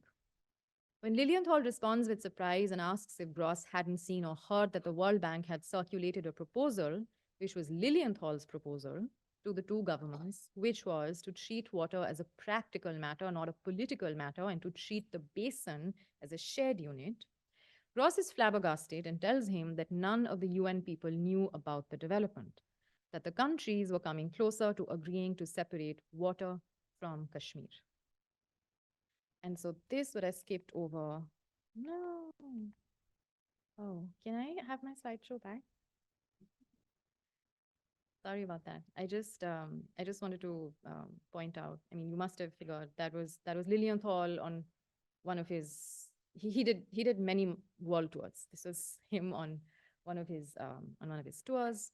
When Lilienthal responds with surprise and asks if Gross hadn't seen or heard that the World Bank had circulated a proposal, which was Lilienthal's proposal, to the two governments, which was to treat water as a practical matter, not a political matter, and to treat the basin as a shared unit, Gross is flabbergasted and tells him that none of the UN people knew about the development, that the countries were coming closer to agreeing to separate water from Kashmir. And so this what I skipped over. No. Oh, can I have my slideshow back? Sorry about that. I just wanted to point out. I mean, you must have figured that was Lilienthal on one of his. He did many world tours. This was him on one of his tours.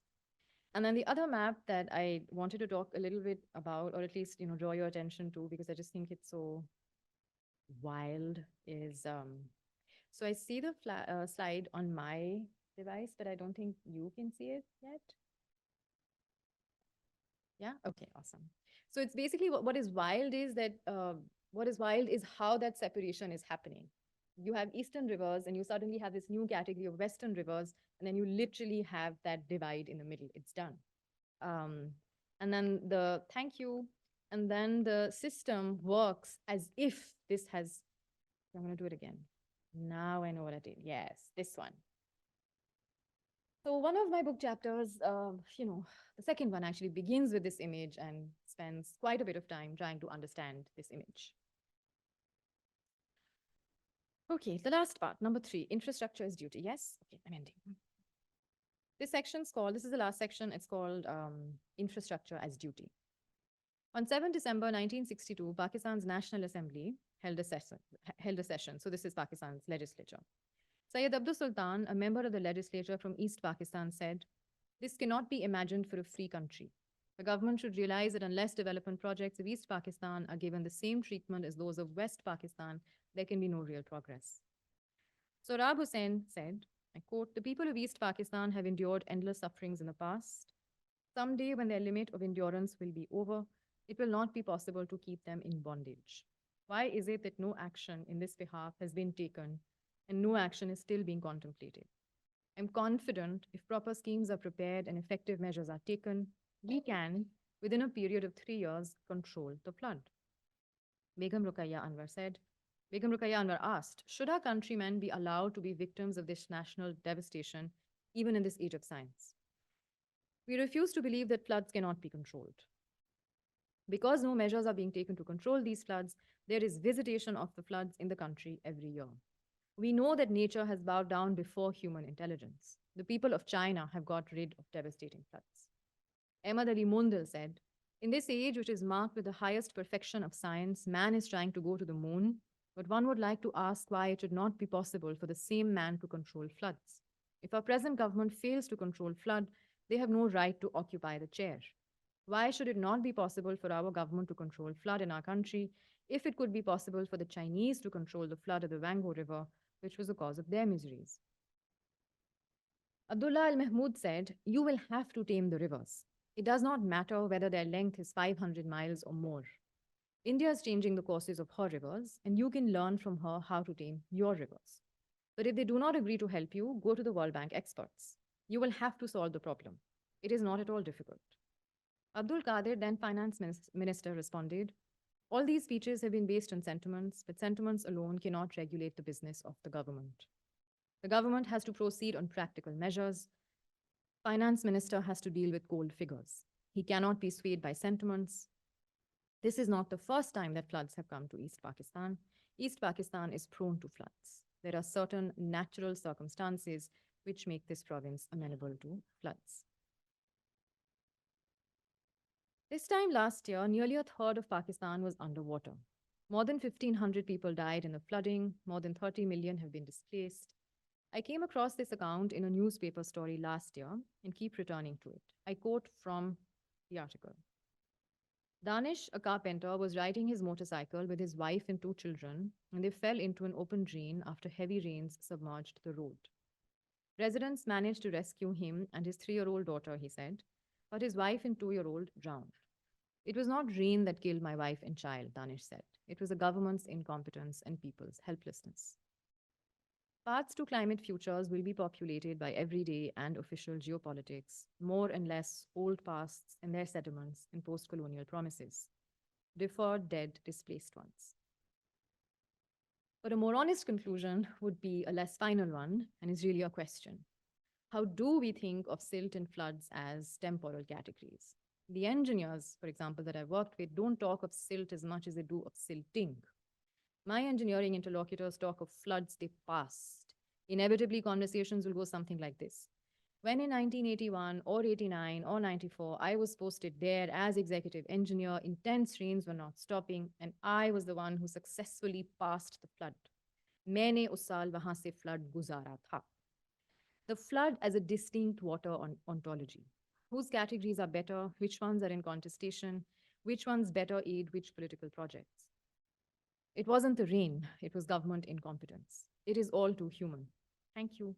And then the other map that I wanted to talk a little bit about, or at least draw your attention to, because I just think it's so wild, is so I see the slide on my device, but I don't think you can see it yet. Yeah. Okay. Awesome. So it's basically what is wild is that what is wild is how that separation is happening. You have eastern rivers, and you suddenly have this new category of western rivers, and then you literally have that divide in the middle. It's done. And then the thank you, and then the system works as if this has. I'm going to do it again. Now I know what I did. Yes, this one. So one of my book chapters, the second one actually begins with this image and spends quite a bit of time trying to understand this image. Okay, the last part, number 3, infrastructure is duty. Yes? Okay, I'm ending. This is the last section. It's called infrastructure as duty. On 7 December 1962, Pakistan's National Assembly held a session. So this is Pakistan's legislature. Syed Abdul Sultan, a member of the legislature from East Pakistan, said, "This cannot be imagined for a free country. The government should realize that unless development projects of East Pakistan are given the same treatment as those of West Pakistan, there can be no real progress." Sohrab Hussain said, I quote, "The people of East Pakistan have endured endless sufferings in the past. Someday, when their limit of endurance will be over, it will not be possible to keep them in bondage. Why is it that no action in this behalf has been taken and no action is still being contemplated? I'm confident if proper schemes are prepared and effective measures are taken, we can, within a period of 3 years, control the flood." Begum Ruqayya Anwar asked, "Should our countrymen be allowed to be victims of this national devastation, even in this age of science?" We refuse to believe that floods cannot be controlled. Because no measures are being taken to control these floods, there is visitation of the floods in the country every year. We know that nature has bowed down before human intelligence. The people of China have got rid of devastating floods. Ahmad Ali Mondal said, "In this age, which is marked with the highest perfection of science, man is trying to go to the moon, but one would like to ask why it should not be possible for the same man to control floods. If our present government fails to control flood, they have no right to occupy the chair. Why should it not be possible for our government to control flood in our country if it could be possible for the Chinese to control the flood of the Wango River, which was the cause of their miseries?" Abdullah al-Mahmoud said, "You will have to tame the rivers. It does not matter whether their length is 500 miles or more. India is changing the courses of her rivers, and you can learn from her how to tame your rivers. But if they do not agree to help you, go to the World Bank experts. You will have to solve the problem. It is not at all difficult." Abdul Qadir, then finance minister, responded, "All these speeches have been based on sentiments, but sentiments alone cannot regulate the business of the government. The government has to proceed on practical measures. Finance minister has to deal with cold figures. He cannot be swayed by sentiments. This is not the first time that floods have come to East Pakistan. East Pakistan is prone to floods. There are certain natural circumstances which make this province amenable to floods." This time last year, nearly a third of Pakistan was underwater. More than 1,500 people died in the flooding, more than 30 million have been displaced. I came across this account in a newspaper story last year and keep returning to it. I quote from the article. Danish, a carpenter, was riding his motorcycle with his wife and 2 children when they fell into an open drain after heavy rains submerged the road. Residents managed to rescue him and his 3-year-old daughter, he said, but his wife and 2-year-old drowned. It was not rain that killed my wife and child, Danish said. It was the government's incompetence and people's helplessness. Paths to climate futures will be populated by everyday and official geopolitics, more and less old pasts and their sediments and post colonial promises, deferred, dead, displaced ones. But a more honest conclusion would be a less final one and is really a question. How do we think of silt and floods as temporal categories? The engineers, for example, that I've worked with don't talk of silt as much as they do of silting. My engineering interlocutors talk of floods they passed. Inevitably, conversations will go something like this. When in 1981 or 89 or 94, I was posted there as executive engineer, intense rains were not stopping, and I was the one who successfully passed the flood. मैंने उस साल वहां से flood गुजारा था. The flood as a distinct water ontology. Whose categories are better? Which ones are in contestation? Which ones better aid which political projects? It wasn't the rain, it was government incompetence. It is all too human. Thank you.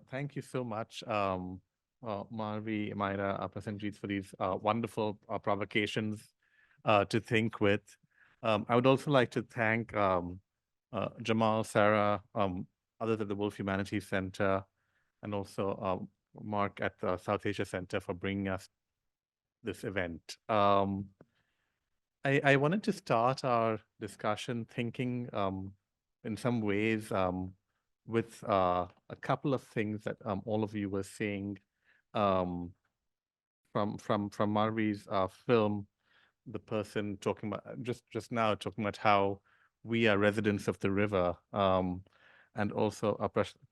Thank you so much, Marvi, Myra, Prasenjit, for these wonderful provocations to think with. I would also like to thank Jamal, Sarah, others at the Wolf Humanities Center, and also Mark at the South Asia Center for bringing us this event. I wanted to start our discussion thinking in some ways with a couple of things that all of you were saying from Marvi's film, the person talking about just now talking about how we are residents of the river, and also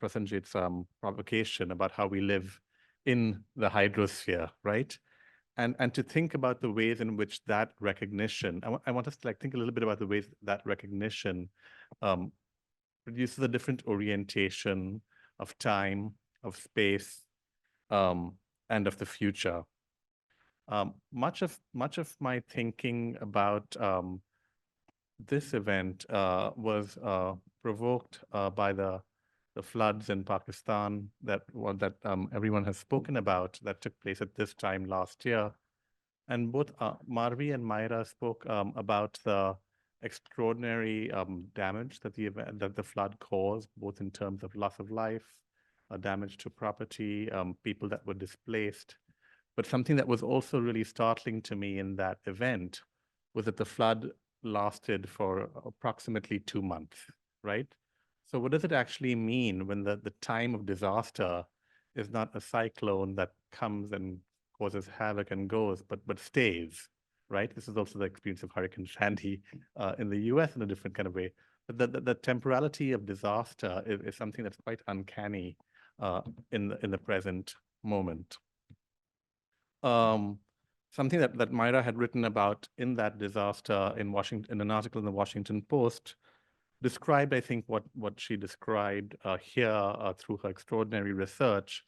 Prasenjit's provocation about how we live in the hydrosphere, right? And to think about the ways in which that recognition, I want us to think a little bit about the ways that recognition produces a different orientation of time, of space, and of the future. Much of my thinking about this event was provoked by the floods in Pakistan that everyone has spoken about that took place at this time last year. And both Marvi and Myra spoke about the extraordinary damage that the flood caused, both in terms of loss of life, damage to property, people that were displaced. But something that was also really startling to me in that event was that the flood lasted for approximately 2 months, right? So what does it actually mean when the time of disaster is not a cyclone that comes and causes havoc and goes, but stays, right? This is also the experience of Hurricane Sandy in the US in a different kind of way. But the temporality of disaster is something that's quite uncanny in the present moment. Something that Myra had written about in that disaster in an article in the Washington Post described, I think, what she described here through her extraordinary research,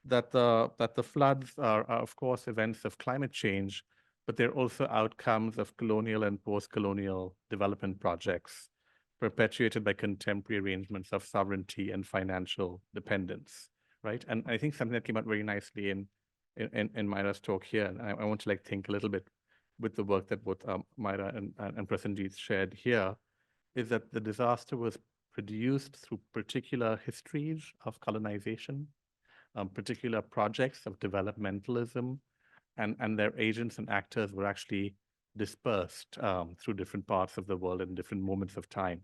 that the floods are of course events of climate change, but they're also outcomes of colonial and post-colonial development projects perpetuated by contemporary arrangements of sovereignty and financial dependence, right? And I think something that came out very nicely in Myra's talk here, and I want to think a little bit with the work that both Myra and Prasenjit shared here, is that the disaster was produced through particular histories of colonization, particular projects of developmentalism, and their agents and actors were actually dispersed through different parts of the world in different moments of time.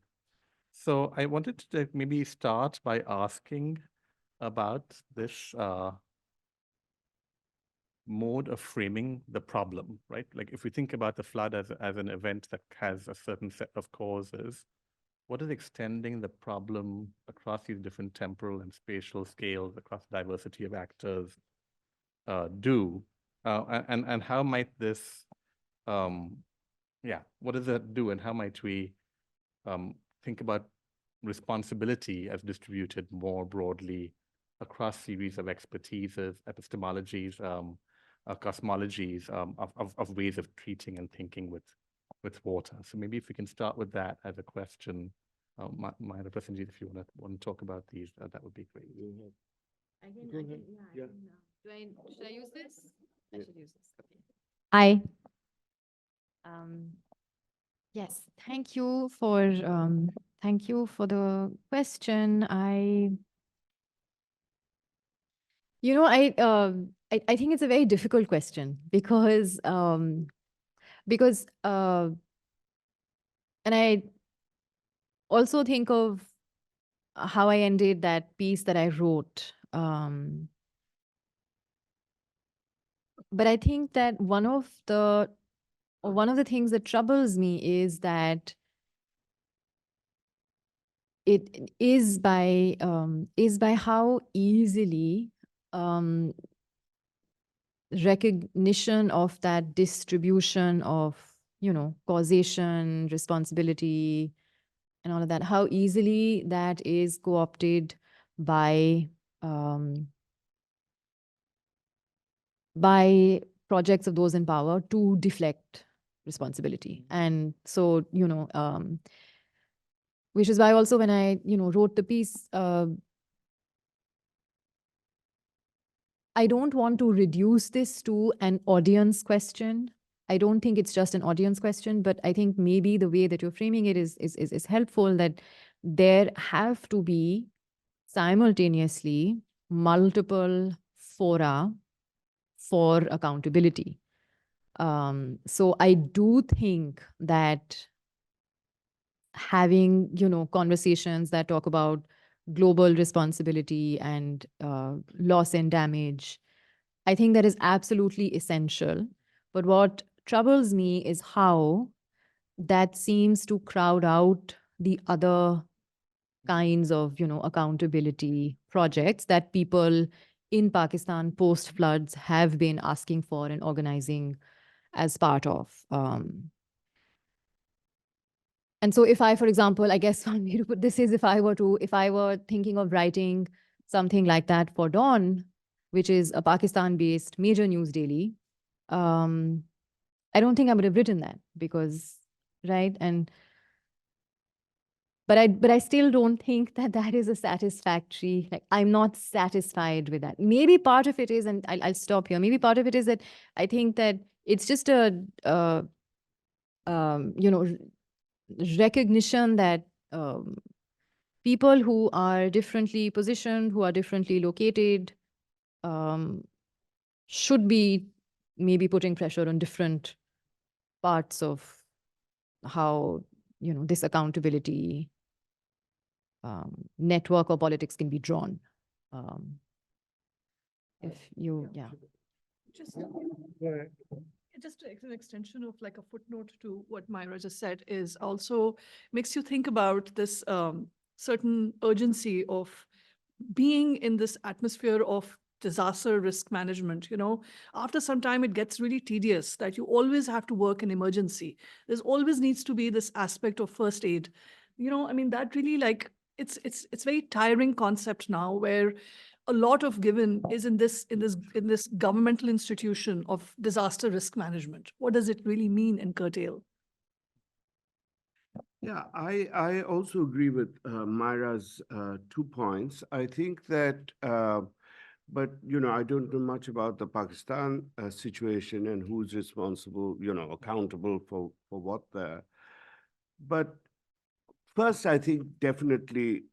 So I wanted to maybe start by asking about this mode of framing the problem, right? Like if we think about the flood as an event that has a certain set of causes, what is extending the problem across these different temporal and spatial scales, across diversity of actors, do? And how might this, what does that do, and how might we think about responsibility as distributed more broadly across series of expertises, epistemologies, cosmologies, of ways of treating and thinking with water? So maybe if we can start with that as a question, my representative, if you want to talk about these, that would be great. Go ahead. Yeah. Should I use this? I Yeah. should use this, okay. Hi. Yes, thank you for the question. I think it's a very difficult question because and I also think of how I ended that piece that I wrote. But I think that one of the things that troubles me is that it is by how easily recognition of that distribution of, causation, responsibility, and all of that, how easily that is co-opted by projects of those in power to deflect responsibility. And so, which is why also when I, wrote the piece, I don't want to reduce this to an audience question. I don't think it's just an audience question, but I think maybe the way that you're framing it is helpful, that there have to be simultaneously multiple fora for accountability. So I do think that having, conversations that talk about global responsibility and loss and damage, I think that is absolutely essential. But what troubles me is how that seems to crowd out the other kinds of, accountability projects that people in Pakistan post-floods have been asking for and organizing as part of. And so if I, for example, I guess one way to put this is if I were thinking of writing something like that for Dawn, which is a Pakistan-based major news daily, I don't think I would have written that because, right? But I still don't think that is a satisfactory, like, I'm not satisfied with that. Maybe part of it is, and I'll stop here. Maybe part of it is that I think that it's just a, recognition that people who are differently positioned, who are differently located, should be maybe putting pressure on different parts of how, this accountability network or politics can be drawn. If you, yeah. Just, Go ahead. just an extension of like a footnote to what Myra just said is also makes you think about this certain urgency of being in this atmosphere of disaster risk management. After some time, it gets really tedious that you always have to work in emergency. There's always needs to be this aspect of first aid. I mean, that really, like, it's very tiring concept now, where a lot of given is in this governmental institution of disaster risk management. What does it really mean in curtail? Yeah, I also agree with Myra's 2 points. I think that, but I don't know much about the Pakistan situation and who's responsible, accountable for what there. But first, I think definitely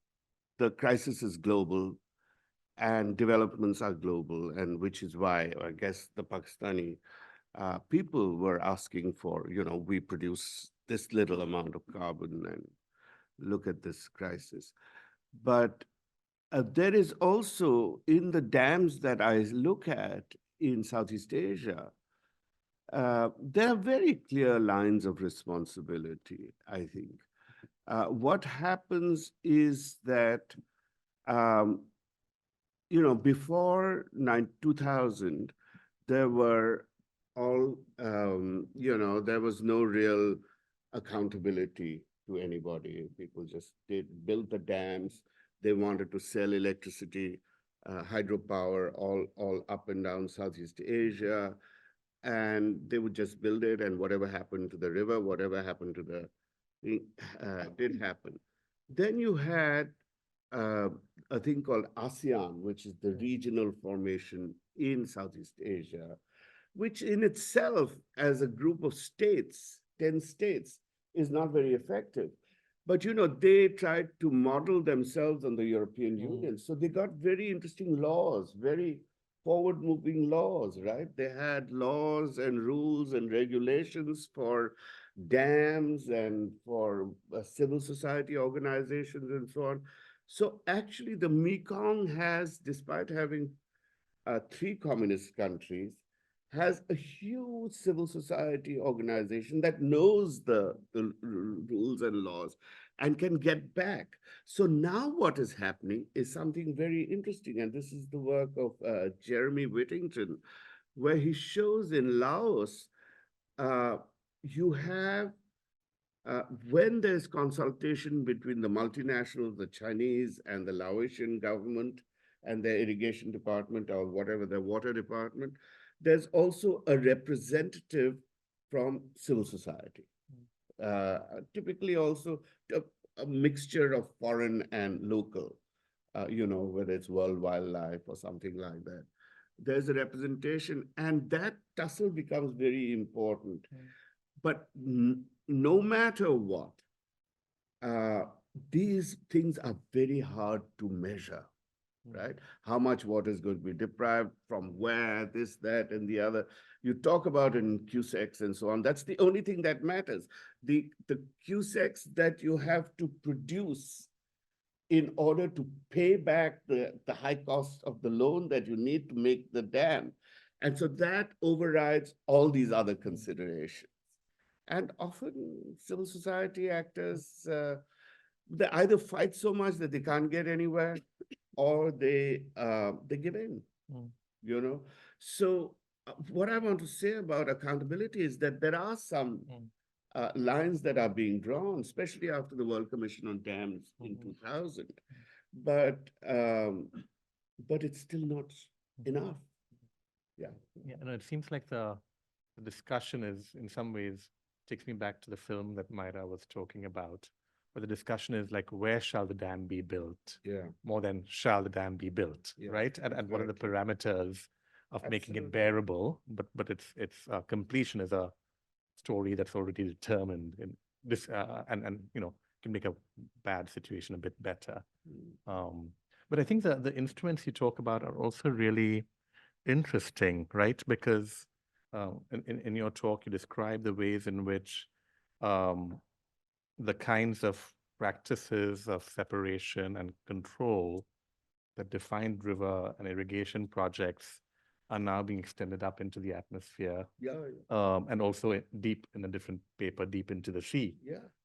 the crisis is global and developments are global, and which is why I guess the Pakistani people were asking for, we produce this little amount of carbon and look at this crisis. But there is also, in the dams that I look at in Southeast Asia, there are very clear lines of responsibility, I think. What happens is that, before 2000, there were there was no real accountability to anybody. People just built the dams. They wanted to sell electricity, hydropower, all up and down Southeast Asia. And they would just build it, and whatever happened to the river, whatever happened to the did happen. Then you had a thing called ASEAN, which is the regional formation in Southeast Asia, which in itself, as a group of states, 10 states, is not very effective. But they tried to model themselves on the European Union. So they got very interesting laws, very forward-moving laws, right? They had laws and rules and regulations for dams and for civil society organizations and so on. So actually, the Mekong has, despite having 3 communist countries, has a huge civil society organization that knows the rules and laws and can get back. So now what is happening is something very interesting, and this is the work of Jeremy Whittington, where he shows in Laos, you have, when there's consultation between the multinationals, the Chinese and the Laotian government and their irrigation department or whatever, their water department, there's also a representative from civil society. Typically also a mixture of foreign and local, whether it's World Wildlife or something like that. There's a representation, and that tussle becomes very important. But no matter what, these things are very hard to measure, right? How much water is going to be deprived from where, this, that, and the other. You talk about in cusecs and so on. That's the only thing that matters. The cusecs that you have to produce in order to pay back the high cost of the loan that you need to make the dam. And so that overrides all these other considerations. And often civil society actors, they either fight so much that they can't get anywhere, or they give in, So what I want to say about accountability is that there are some lines that are being drawn, especially after the World Commission on Dams in 2000, but it's still not enough. Yeah. Yeah, and it seems like the discussion is, in some ways, takes me back to the film that Myra was talking about, where the discussion is like, where shall the dam be built? Yeah. More than shall the dam be built, right? And what are the parameters of making it bearable? But its completion is a story that's already determined in this, and can make a bad situation a bit better. But I think the instruments you talk about are also really interesting, right? Because in your talk, you describe the ways in which the kinds of practices of separation and control that defined river and irrigation projects are now being extended up into the atmosphere. And also deep in a different paper, deep into the sea.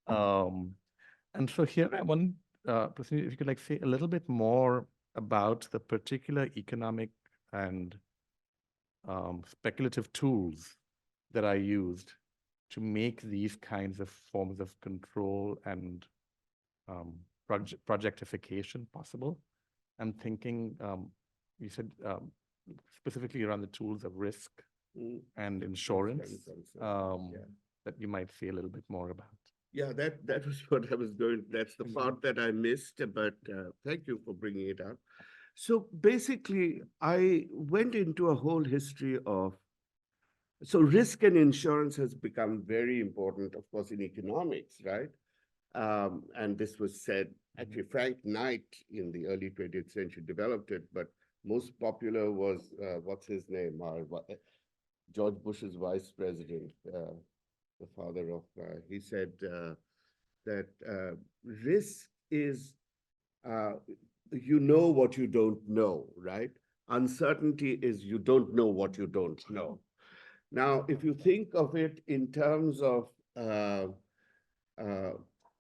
And so here I want, if you could say a little bit more about the particular economic and speculative tools that are used to make these kinds of forms of control and projectification possible. I'm thinking, you said specifically around the tools of risk and insurance, that you might say a little bit more about. Yeah, that was what I was going, that's the part that I missed, but thank you for bringing it up. So basically, I went into a whole history of, so risk and insurance has become very important, of course, in economics, right? And this was said, actually, Frank Knight in the early 20th century developed it, but most popular was, what's his name? George Bush's vice president, the father of, he said that risk is, you know what you don't know, right? Uncertainty is you don't know what you don't know. Now, if you think of it in terms of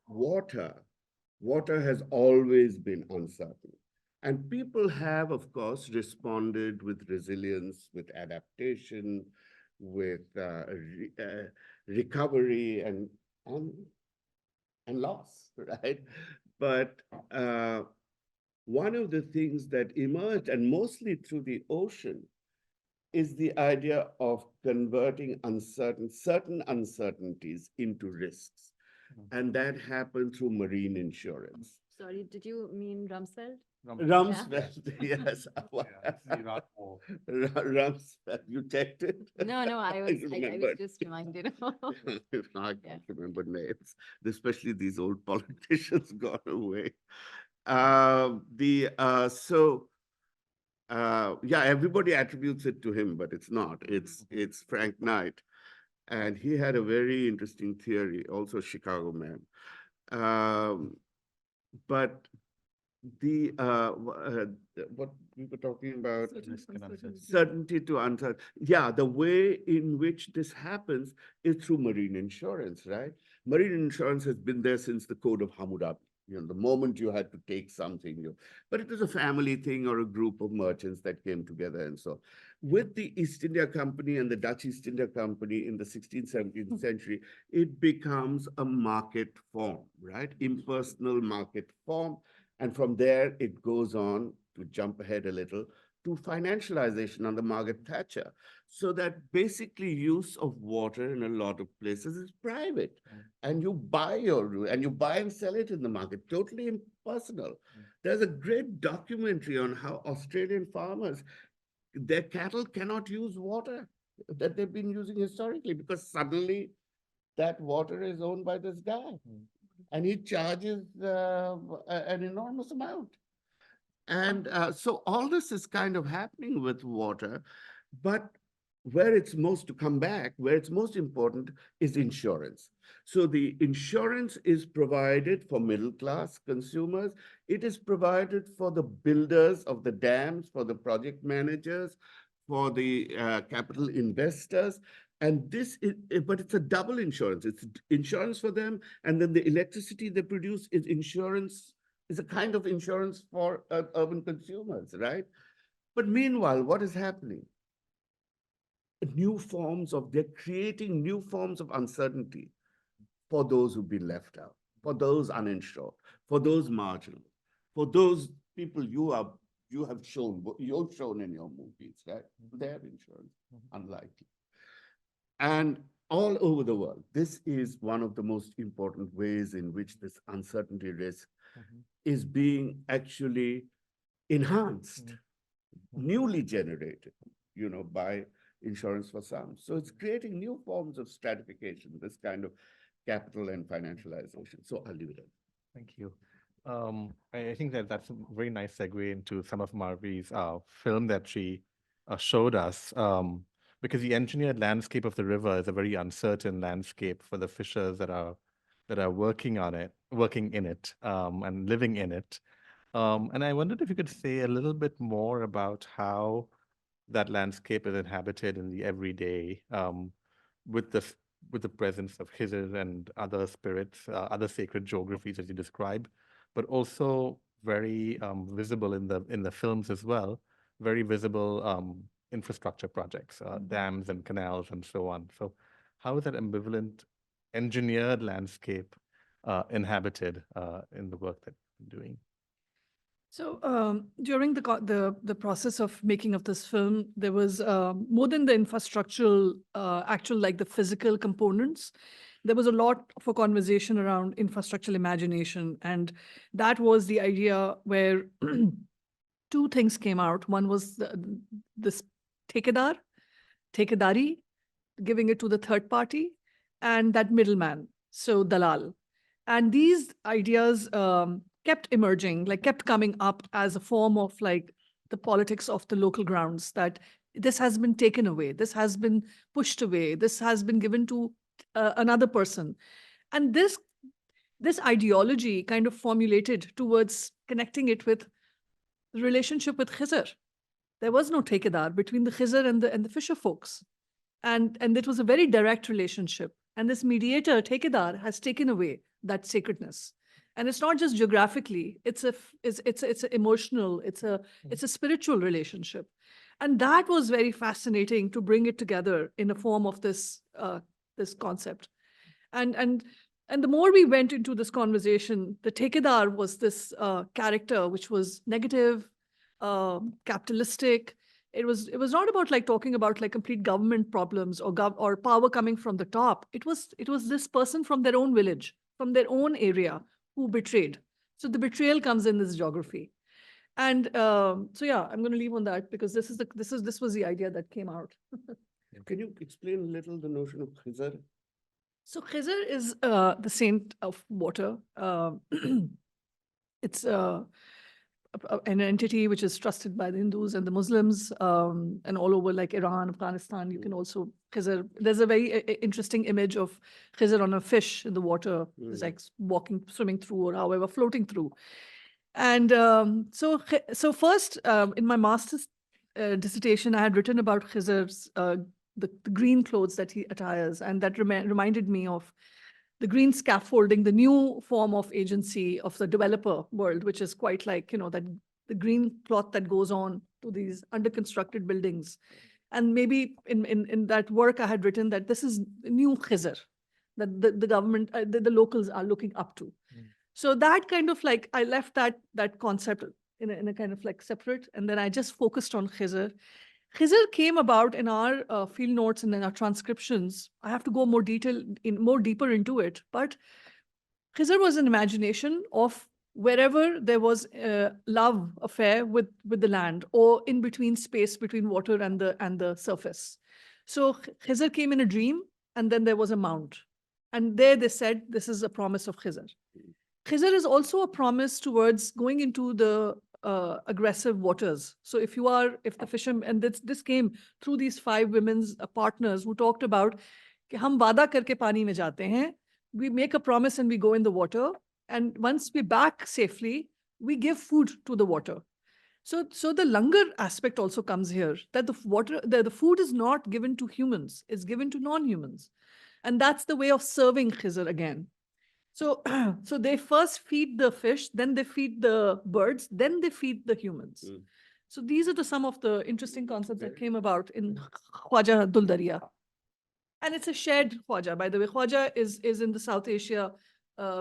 water has always been uncertain. And people have, of course, responded with resilience, with adaptation, with recovery and loss, right? But one of the things that emerged, and mostly through the ocean, is the idea of converting certain uncertainties into risks. And that happened through marine insurance. Sorry, did you mean Rumsfeld? Rumsfeld, yes. Rumsfeld. Rumsfeld, you checked it? No, I was remembered. just reminded. I Yeah. can't remember names, especially these old politicians gone away. Yeah, everybody attributes it to him, but it's not. It's Frank Knight, and he had a very interesting theory, also Chicago man. But what we were talking about, Risk and uncertainty. certainty to uncertainty. Yeah, the way in which this happens is through marine insurance, right? Marine insurance has been there since the Code of Hammurabi. You know, the moment you had to take something, but it was a family thing or a group of merchants that came together. And so with the East India Company and the Dutch East India Company in the 16th, 17th century, it becomes a market form, right? Impersonal market form. And from there, it goes on, to jump ahead a little, to financialization under Margaret Thatcher. So that basically use of water in a lot of places is private. And you buy and sell it in the market, totally impersonal. There's a great documentary on how Australian farmers, their cattle cannot use water that they've been using historically, because suddenly that water is owned by this guy. And he charges an enormous amount. And so all this is kind of happening with water, but where it's most important is insurance. So the insurance is provided for middle class consumers. It is provided for the builders of the dams, for the project managers, for the capital investors. And but it's a double insurance. It's insurance for them, and then the electricity they produce is insurance, is a kind of insurance for urban consumers, right? But meanwhile, what is happening? They're creating new forms of uncertainty for those who've been left out, for those uninsured, for those marginal, for those people you've shown in your movies, right? They have insurance, unlikely. And all over the world, this is one of the most important ways in which this uncertainty risk is being actually enhanced, newly generated, by insurance for some. So it's creating new forms of stratification, this kind of capital and financialization. So I'll leave it at that. Thank you. I think that's a very nice segue into some of Marvi's film that she showed us, because the engineered landscape of the river is a very uncertain landscape for the fishers that are working in it, and living in it. And I wondered if you could say a little bit more about how that landscape is inhabited in the everyday, with the presence of Khizr and other spirits, other sacred geographies as you describe, but also very visible in the films as well, very visible infrastructure projects, dams and canals and so on. So how is that ambivalent engineered landscape inhabited in the work that you're doing? So during the process of making of this film, there was more than the infrastructural, actual, like the physical components. There was a lot for conversation around infrastructural imagination, and that was the idea where two things came out. One was this tekadari, giving it to the third party, and that middleman, so dalal. And these ideas kept emerging, kept coming up as a form of the politics of the local grounds, that this has been taken away, this has been pushed away, this has been given to another person. And this ideology kind of formulated towards connecting it with the relationship with Khizr. There was no tekadar between the Khizr and the fisher folks. And it was a very direct relationship. And this mediator, tekadar, has taken away that sacredness. And it's not just geographically, it's a emotional, it's a spiritual relationship. And that was very fascinating to bring it together in a form of this concept. And the more we went into this conversation, the Thekedar was this character which was negative, capitalistic. It was not about like talking about like complete government problems or power coming from the top. It was this person from their own village, from their own area, who betrayed. So the betrayal comes in this geography. And so yeah, I'm going to leave on that because this was the idea that came out. Can you explain a little the notion of Khizr? So Khizr is the saint of water. It's an entity which is trusted by the Hindus and the Muslims, and all over like Iran, Afghanistan. You can also Khizr. There's a very interesting image of Khizr on a fish in the water. It's like swimming through or however floating through. And so first in my master's dissertation, I had written about Khizr's the green clothes that he attires, and that reminded me of the green scaffolding, the new form of agency of the developer world, which is quite like, that the green cloth that goes on to these under constructed buildings. And maybe in that work, I had written that this is new Khizr, that the government, the locals are looking up to. So that kind of like, I left that concept in a kind of like separate, and then I just focused on Khizr. Khizr came about in our field notes and in our transcriptions. I have to go more deeper into it, but Khizr was an imagination of wherever there was a love affair with the land, or in between space between water and the surface. So Khizr came in a dream, and then there was a mount, and there they said this is a promise of Khizr. Khizr is also a promise towards going into the aggressive waters. So if the fishermen, and this came through these 5 women's partners who talked about कि हम वादा करके पानी में जाते हैं, we make a promise and we go in the water, and once we're back safely, we give food to the water. So the langar aspect also comes here, that the food is not given to humans, it's given to non-humans. And that's the way of serving Khizr again. So, so they first feed the fish, then they feed the birds, then they feed the humans. So these are some of the interesting concepts that came about in Khwaja Dul Darya. And it's a shared Khwaja, by the way. Khwaja is in the South Asia,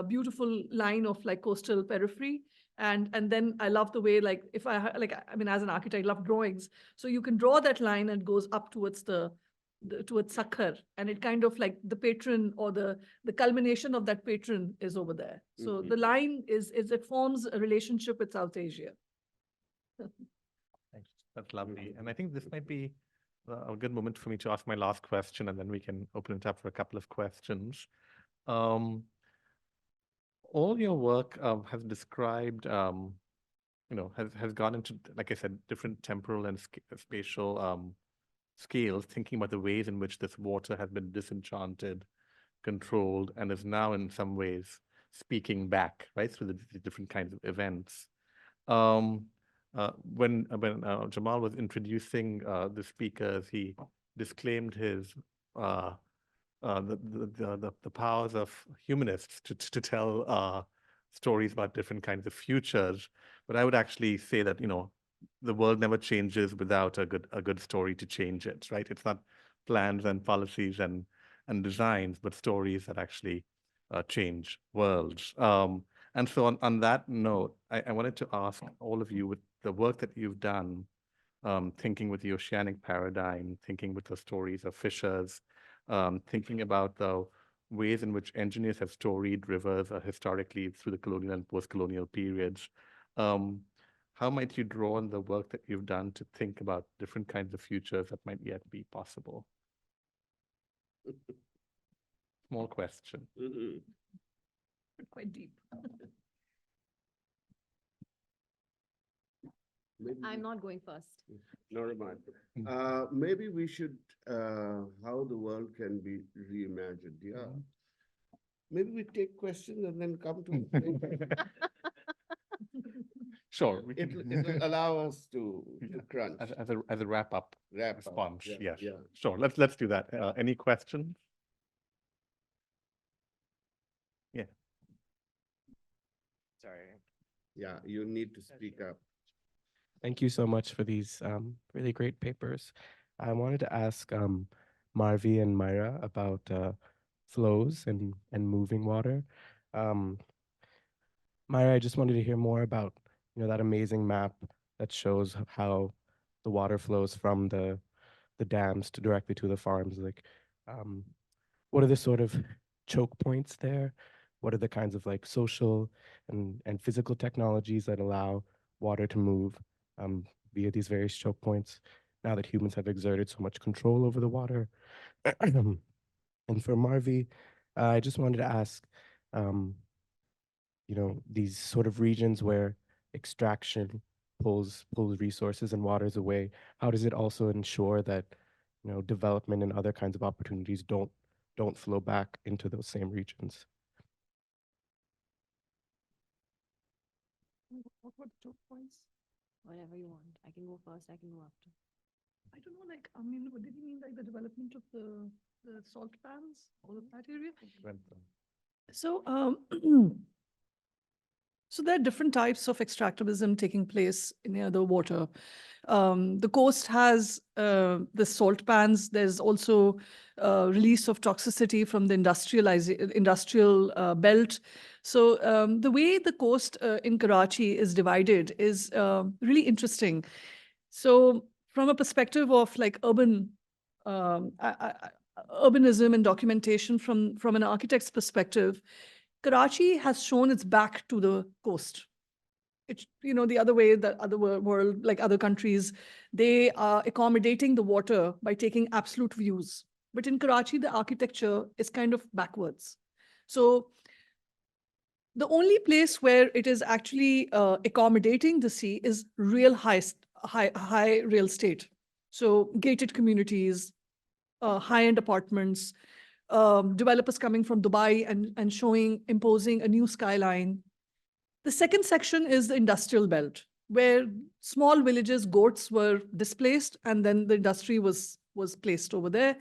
beautiful line of like coastal periphery. And then I love the way, like, as an architect, I love drawings. So you can draw that line and it goes up towards towards Sakhar, and it kind of like the patron or the culmination of that patron is over there. So the line it forms a relationship with South Asia. Thanks. That's lovely. And I think this might be a good moment for me to ask my last question, and then we can open it up for a couple of questions. All your work has described, has gone into, like I said, different temporal and spatial scales, thinking about the ways in which this water has been disenchanted, controlled, and is now in some ways speaking back, right, through the different kinds of events. When Jamal was introducing the speakers, he disclaimed his the powers of humanists to tell stories about different kinds of futures. But I would actually say that, the world never changes without a good story to change it, right? It's not plans and policies and designs, but stories that actually change worlds. And so on that note, I wanted to ask all of you, with the work that you've done, thinking with the oceanic paradigm, thinking with the stories of fishers, thinking about the ways in which engineers have storied rivers historically through the colonial and post-colonial periods. How might you draw on the work that you've done to think about different kinds of futures that might yet be possible? Small question. Quite deep. I'm not going first. Nor am I. Maybe we should, how the world can be reimagined. Yeah. Maybe we take questions and then come to. Sure. It'll allow us to crunch. As a wrap-up Wrap up, response. yeah, Yes. yeah. Sure. Let's do that. Any questions? Yeah. Sorry. Yeah, you need to speak up. Thank you so much for these really great papers. I wanted to ask Marvi and Myra about flows and moving water. Um, Myra, I just wanted to hear more about that amazing map that shows how the water flows from the dams to directly to the farms. Like, um, what are the sort of choke points there? What are the kinds of like social and physical technologies that allow water to move via these various choke points now that humans have exerted so much control over the water? And for Marvi, I just wanted to ask, um, these sort of regions where extraction pulls resources and waters away, how does it also ensure that development and other kinds of opportunities don't flow back into those same regions? What were the 2 points? Whatever you want. I can go first, I can go after. I don't know, like, I mean, what did you mean, like the development of the salt pans, all of that area? So, so there are different types of extractivism taking place near the water. The coast has the salt pans. There's also release of toxicity from the industrial belt. So the way the coast in Karachi is divided is really interesting. So from a perspective of like urbanism and documentation from an architect's perspective, Karachi has shown its back to the coast. It's, the other way that other world, like other countries, they are accommodating the water by taking absolute views. But in Karachi, the architecture is kind of backwards. So the only place where it is actually accommodating the sea is real high real estate. So gated communities, high-end apartments, developers coming from Dubai and imposing a new skyline. The second section is the industrial belt, where small villages, goats were displaced, and then the industry was placed over there.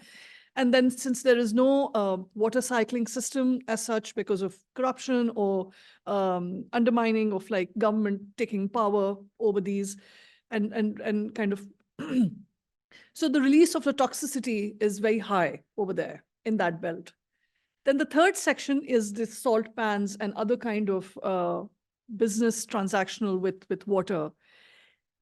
And then since there is no water cycling system as such because of corruption or undermining of like government taking power over these and kind of so the release of the toxicity is very high over there in that belt. Then the third section is the salt pans and other kind of business transactional with water.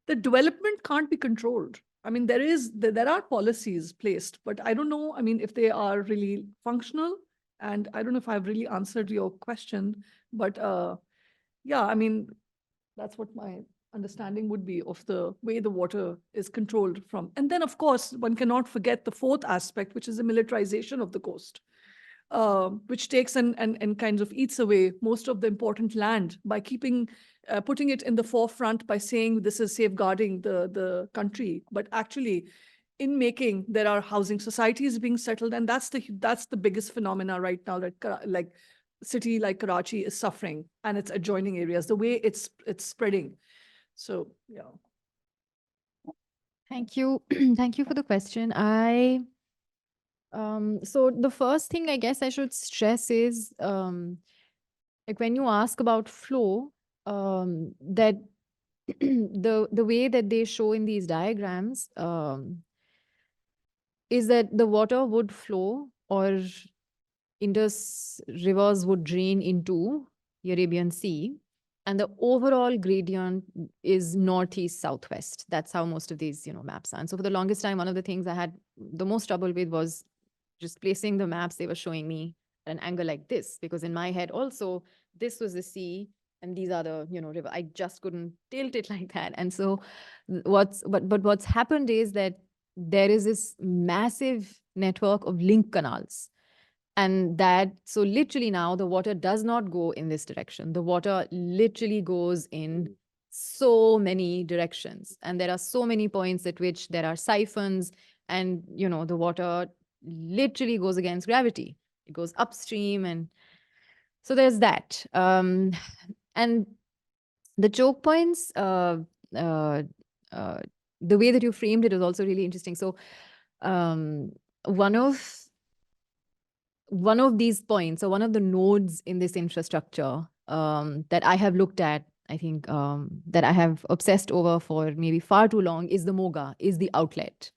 The development can't be controlled. I mean, there are policies placed, but I don't know, I mean, if they are really functional. And I don't know if I've really answered your question, but yeah, I mean, that's what my understanding would be of the way the water is controlled from. And then, of course, one cannot forget the fourth aspect, which is the militarization of the coast, which takes and kind of eats away most of the important land by putting it in the forefront by saying this is safeguarding the country. But actually, in making, there are housing societies being settled, and that's the biggest phenomena right now that like city like Karachi is suffering and its adjoining areas, the way it's spreading. So, yeah. Thank you. Thank you for the question. So the first thing I guess I should stress is, like when you ask about flow, that the way that they show in these diagrams, is that the water would flow or Indus rivers would drain into the Arabian Sea. And the overall gradient is northeast, southwest. That's how most of these, maps are. And so for the longest time, one of the things I had the most trouble with was just placing the maps they were showing me at an angle like this, because in my head also, this was the sea and these are the, river. I just couldn't tilt it like that. And so what's happened is that there is this massive network of link canals. And so literally now the water does not go in this direction. The water literally goes in so many directions. And there are so many points at which there are siphons and, the water literally goes against gravity. It goes upstream. And so there's that. And the choke points, the way that you framed it is also really interesting. So one of these points, or one of the nodes in this infrastructure that I have looked at, I think that I have obsessed over for maybe far too long is the Moga, is the outlet.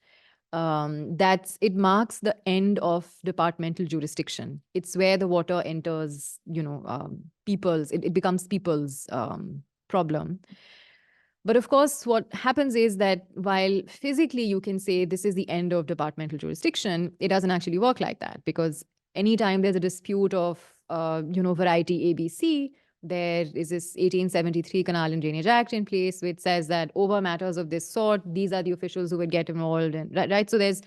It marks the end of departmental jurisdiction. It's where the water enters, it becomes people's problem. But of course, what happens is that while physically you can say this is the end of departmental jurisdiction, it doesn't actually work like that, because anytime there's a dispute of, variety ABC, there is this 1873 Canal and Drainage Act in place, which says that over matters of this sort, these are the officials who would get involved, and right. So there's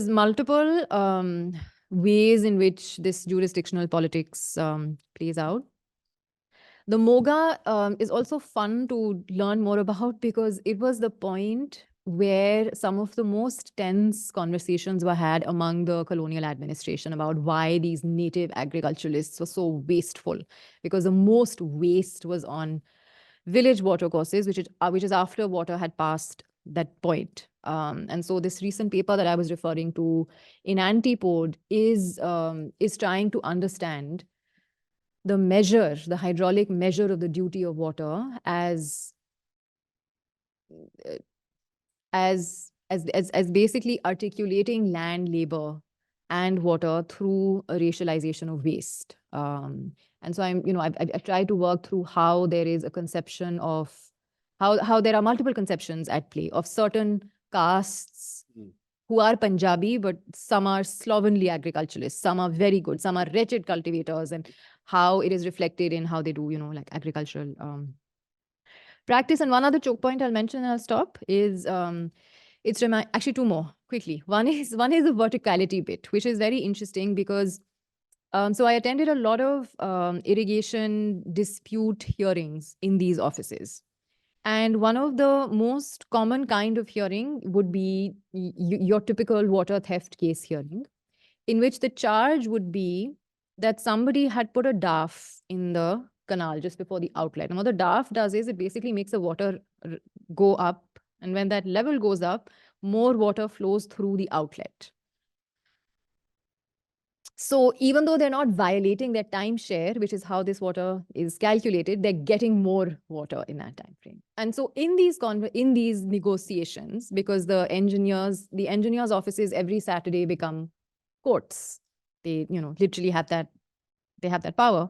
multiple ways in which this jurisdictional politics plays out. The Moga is also fun to learn more about, because it was the point where some of the most tense conversations were had among the colonial administration about why these native agriculturalists were so wasteful, because the most waste was on village watercourses, which is after water had passed that point. And so this recent paper that I was referring to in Antipode is trying to understand the hydraulic measure of the duty of water as basically articulating land, labor, and water through a racialization of waste. And so I've tried to work through how there is a conception of how there are multiple conceptions at play of certain castes who are Punjabi, but some are slovenly agriculturalists, some are very good, some are wretched cultivators, and how it is reflected in how they do, like agricultural practice. And one other choke point I'll mention and I'll stop is actually two more quickly. One is the verticality bit, which is very interesting because so I attended a lot of irrigation dispute hearings in these offices. And one of the most common kind of hearing would be your typical water theft case hearing, in which the charge would be that somebody had put a DAF in the canal just before the outlet. And what the DAF does is it basically makes the water go up. And when that level goes up, more water flows through the outlet. So even though they're not violating their time share, which is how this water is calculated, they're getting more water in that time frame. And so in these negotiations, because the engineers' offices every Saturday become courts, they literally have that, they have that power.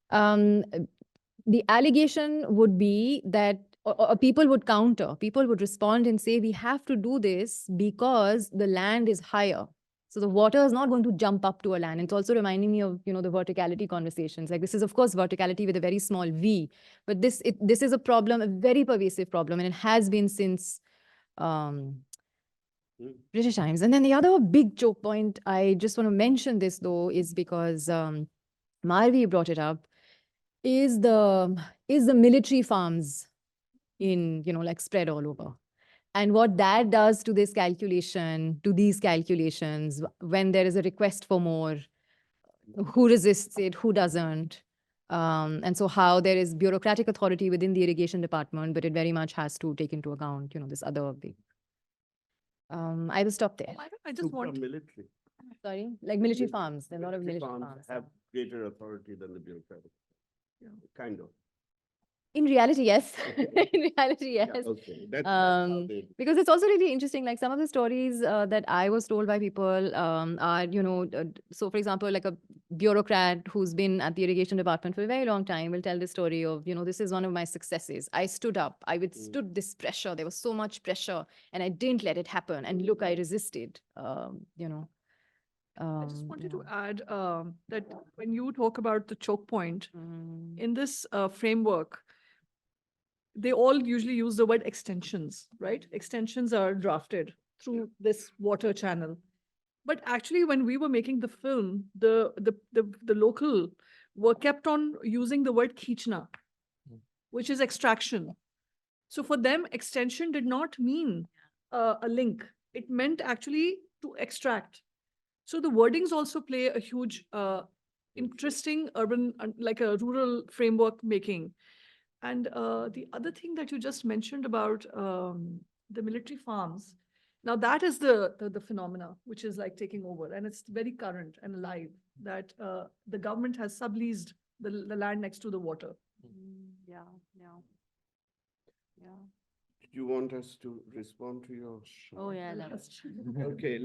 The allegation would be that or people would counter, people would respond and say, we have to do this because the land is higher. So the water is not going to jump up to a land. It's also reminding me of, the verticality conversations. Like this is, of course, verticality with a very small v, but this is a problem, a very pervasive problem, and it has been since British times. And then the other big choke point, I just want to mention this though, is because Marvi brought it up, is the military farms in, like spread all over. And what that does to these calculations, when there is a request for more, who resists it, who doesn't. And so how there is bureaucratic authority within the irrigation department, but it very much has to take into account, this other big. I will stop there. I just want, military. Sorry, like military farms. There are a lot of military Farms farms. have greater authority than the bureaucratic. Yeah. Kind of. In reality, yes. Okay. In reality, yes. Yeah, okay. That's how they. Because it's also really interesting, like some of the stories that I was told by people are, so for example, like a bureaucrat who's been at the irrigation department for a very long time will tell the story of, this is one of my successes. I stood up, I withstood this pressure. There was so much pressure and I didn't let it happen. And look, I resisted, I just wanted to yeah. add that when you talk about the choke point, Mm. in this framework, they all usually use the word extensions, right? Extensions are drafted through this water channel. But actually, when we were making the film, the local were kept on using the word khichna, which is extraction. So for them, extension did not mean a link. It meant actually to extract. So the wordings also play a huge, interesting urban, like a rural framework making. And the other thing that you just mentioned about the military farms, now that is the phenomena which is like taking over, and it's very current and alive, that the government has subleased the land next to the water. Yeah, yeah. Yeah. Do you want us to respond to your? Oh, yeah, The that was. last- Okay,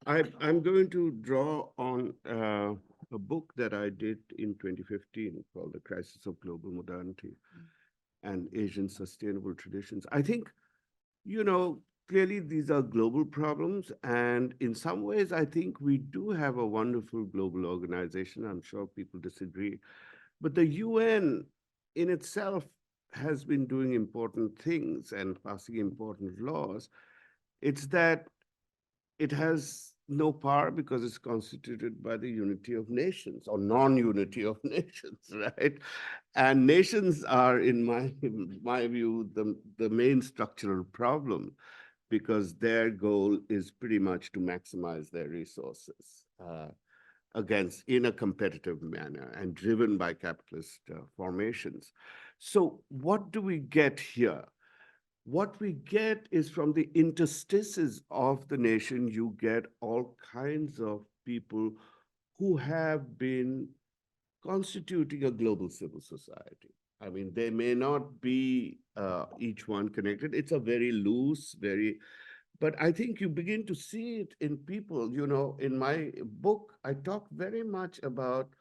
I'm going to draw on a book that I did in 2015 called The Crisis of Global Modernity and Asian Sustainable Traditions. I think, clearly these are global problems, and in some ways, I think we do have a wonderful global organization. I'm sure people disagree, but the UN in itself has been doing important things and passing important laws. It's that it has no power because it's constituted by the unity of nations or non-unity of nations, right? And nations are, in my view, the main structural problem, because their goal is pretty much to maximize their resources in a competitive manner and driven by capitalist formations. So what do we get here? What we get is, from the interstices of the nation, you get all kinds of people who have been constituting a global civil society. I mean, they may not be each one connected. It's a very loose, but I think you begin to see it in people. In my book, I talk very much about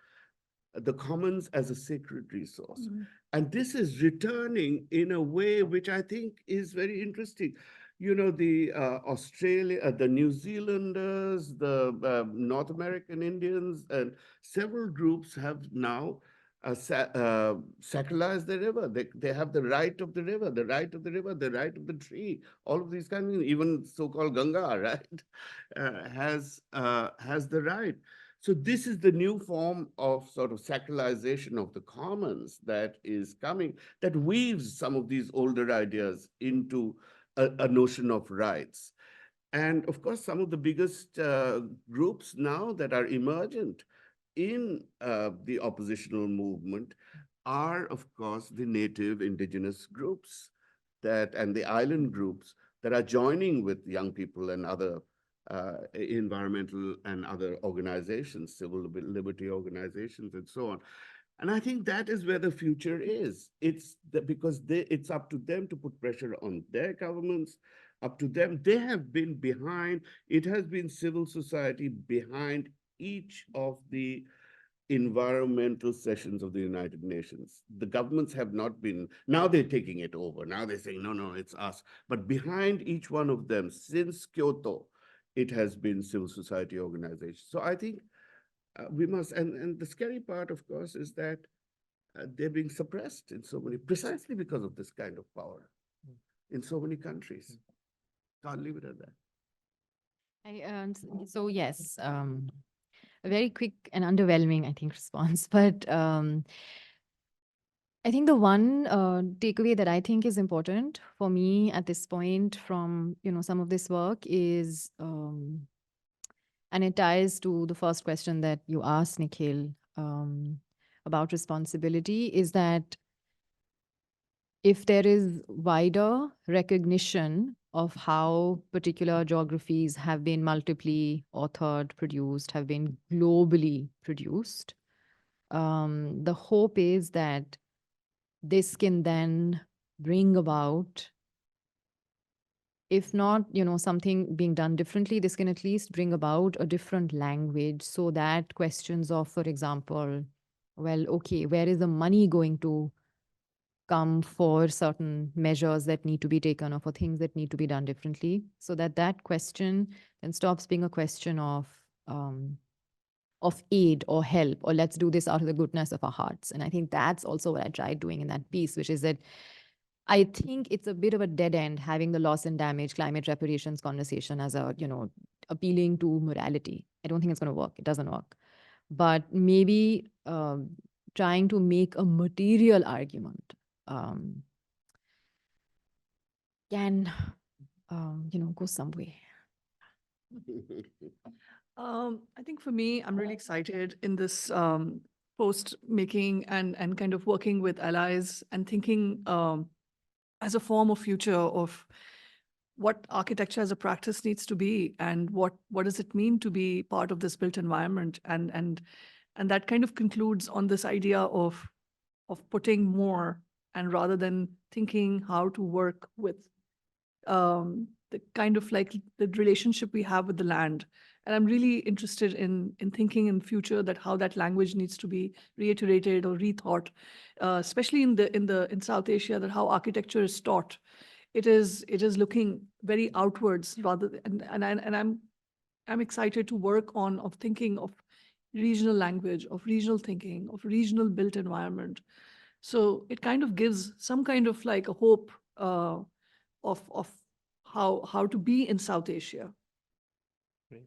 the commons as a sacred resource. And this is returning in a way which I think is very interesting. The the New Zealanders, the North American Indians, and several groups have now sacralized the river. They have the right of the river, the right of the river, the right of the tree, all of these kinds of things. Even so-called Ganga, right, has the right. So this is the new form of sort of sacralization of the commons that is coming, that weaves some of these older ideas into a notion of rights. And of course, some of the biggest groups now that are emergent in the oppositional movement are, of course, the native indigenous groups and the island groups that are joining with young people and other environmental and other organizations, civil liberty organizations, and so on. And I think that is where the future is. Because it's up to them to put pressure on their governments, up to them. They have been behind, it has been civil society behind each of the environmental sessions of the United Nations. The governments have not been, now they're taking it over. Now they're saying, no, it's us. But behind each one of them, since Kyoto, it has been civil society organizations. So I think we must, and the scary part, of course, is that they're being suppressed in so many, precisely because of this kind of power in so many countries. I'll leave it at that. So yes, a very quick and underwhelming, I think, response. But I think the one takeaway that I think is important for me at this point from some of this work is, and it ties to the first question that you asked, Nikhil, about responsibility, is that if there is wider recognition of how particular geographies have been multiply authored, produced, have been globally produced, the hope is that this can then bring about, if not, something being done differently, this can at least bring about a different language, so that questions of, for example, well, okay, where is the money going to come for certain measures that need to be taken or for things that need to be done differently, so that question then stops being a question of aid or help, or let's do this out of the goodness of our hearts. And I think that's also what I tried doing in that piece, which is that I think it's a bit of a dead end having the loss and damage, climate reparations conversation as a, appealing to morality. I don't think it's going to work. It doesn't work. But maybe trying to make a material argument can, go some way. I think for me, I'm really excited in this post making and kind of working with allies and thinking as a form of future of what architecture as a practice needs to be, and what does it mean to be part of this built environment, and And that kind of concludes on this idea of putting more, and rather than thinking how to work with the kind of like the relationship we have with the land. And I'm really interested in thinking in future that how that language needs to be reiterated or rethought, especially in South Asia, that how architecture is taught. It is looking very outwards rather and I'm excited to work on of thinking of regional language, of regional thinking, of regional built environment. So it kind of gives some kind of like a hope of how to be in South Asia. Great.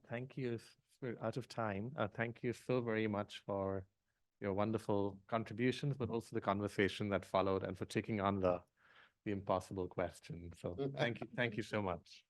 Thank you. We're out of time. Thank you so very much for your wonderful contributions, but also the conversation that followed and for taking on the impossible question. So thank you so much.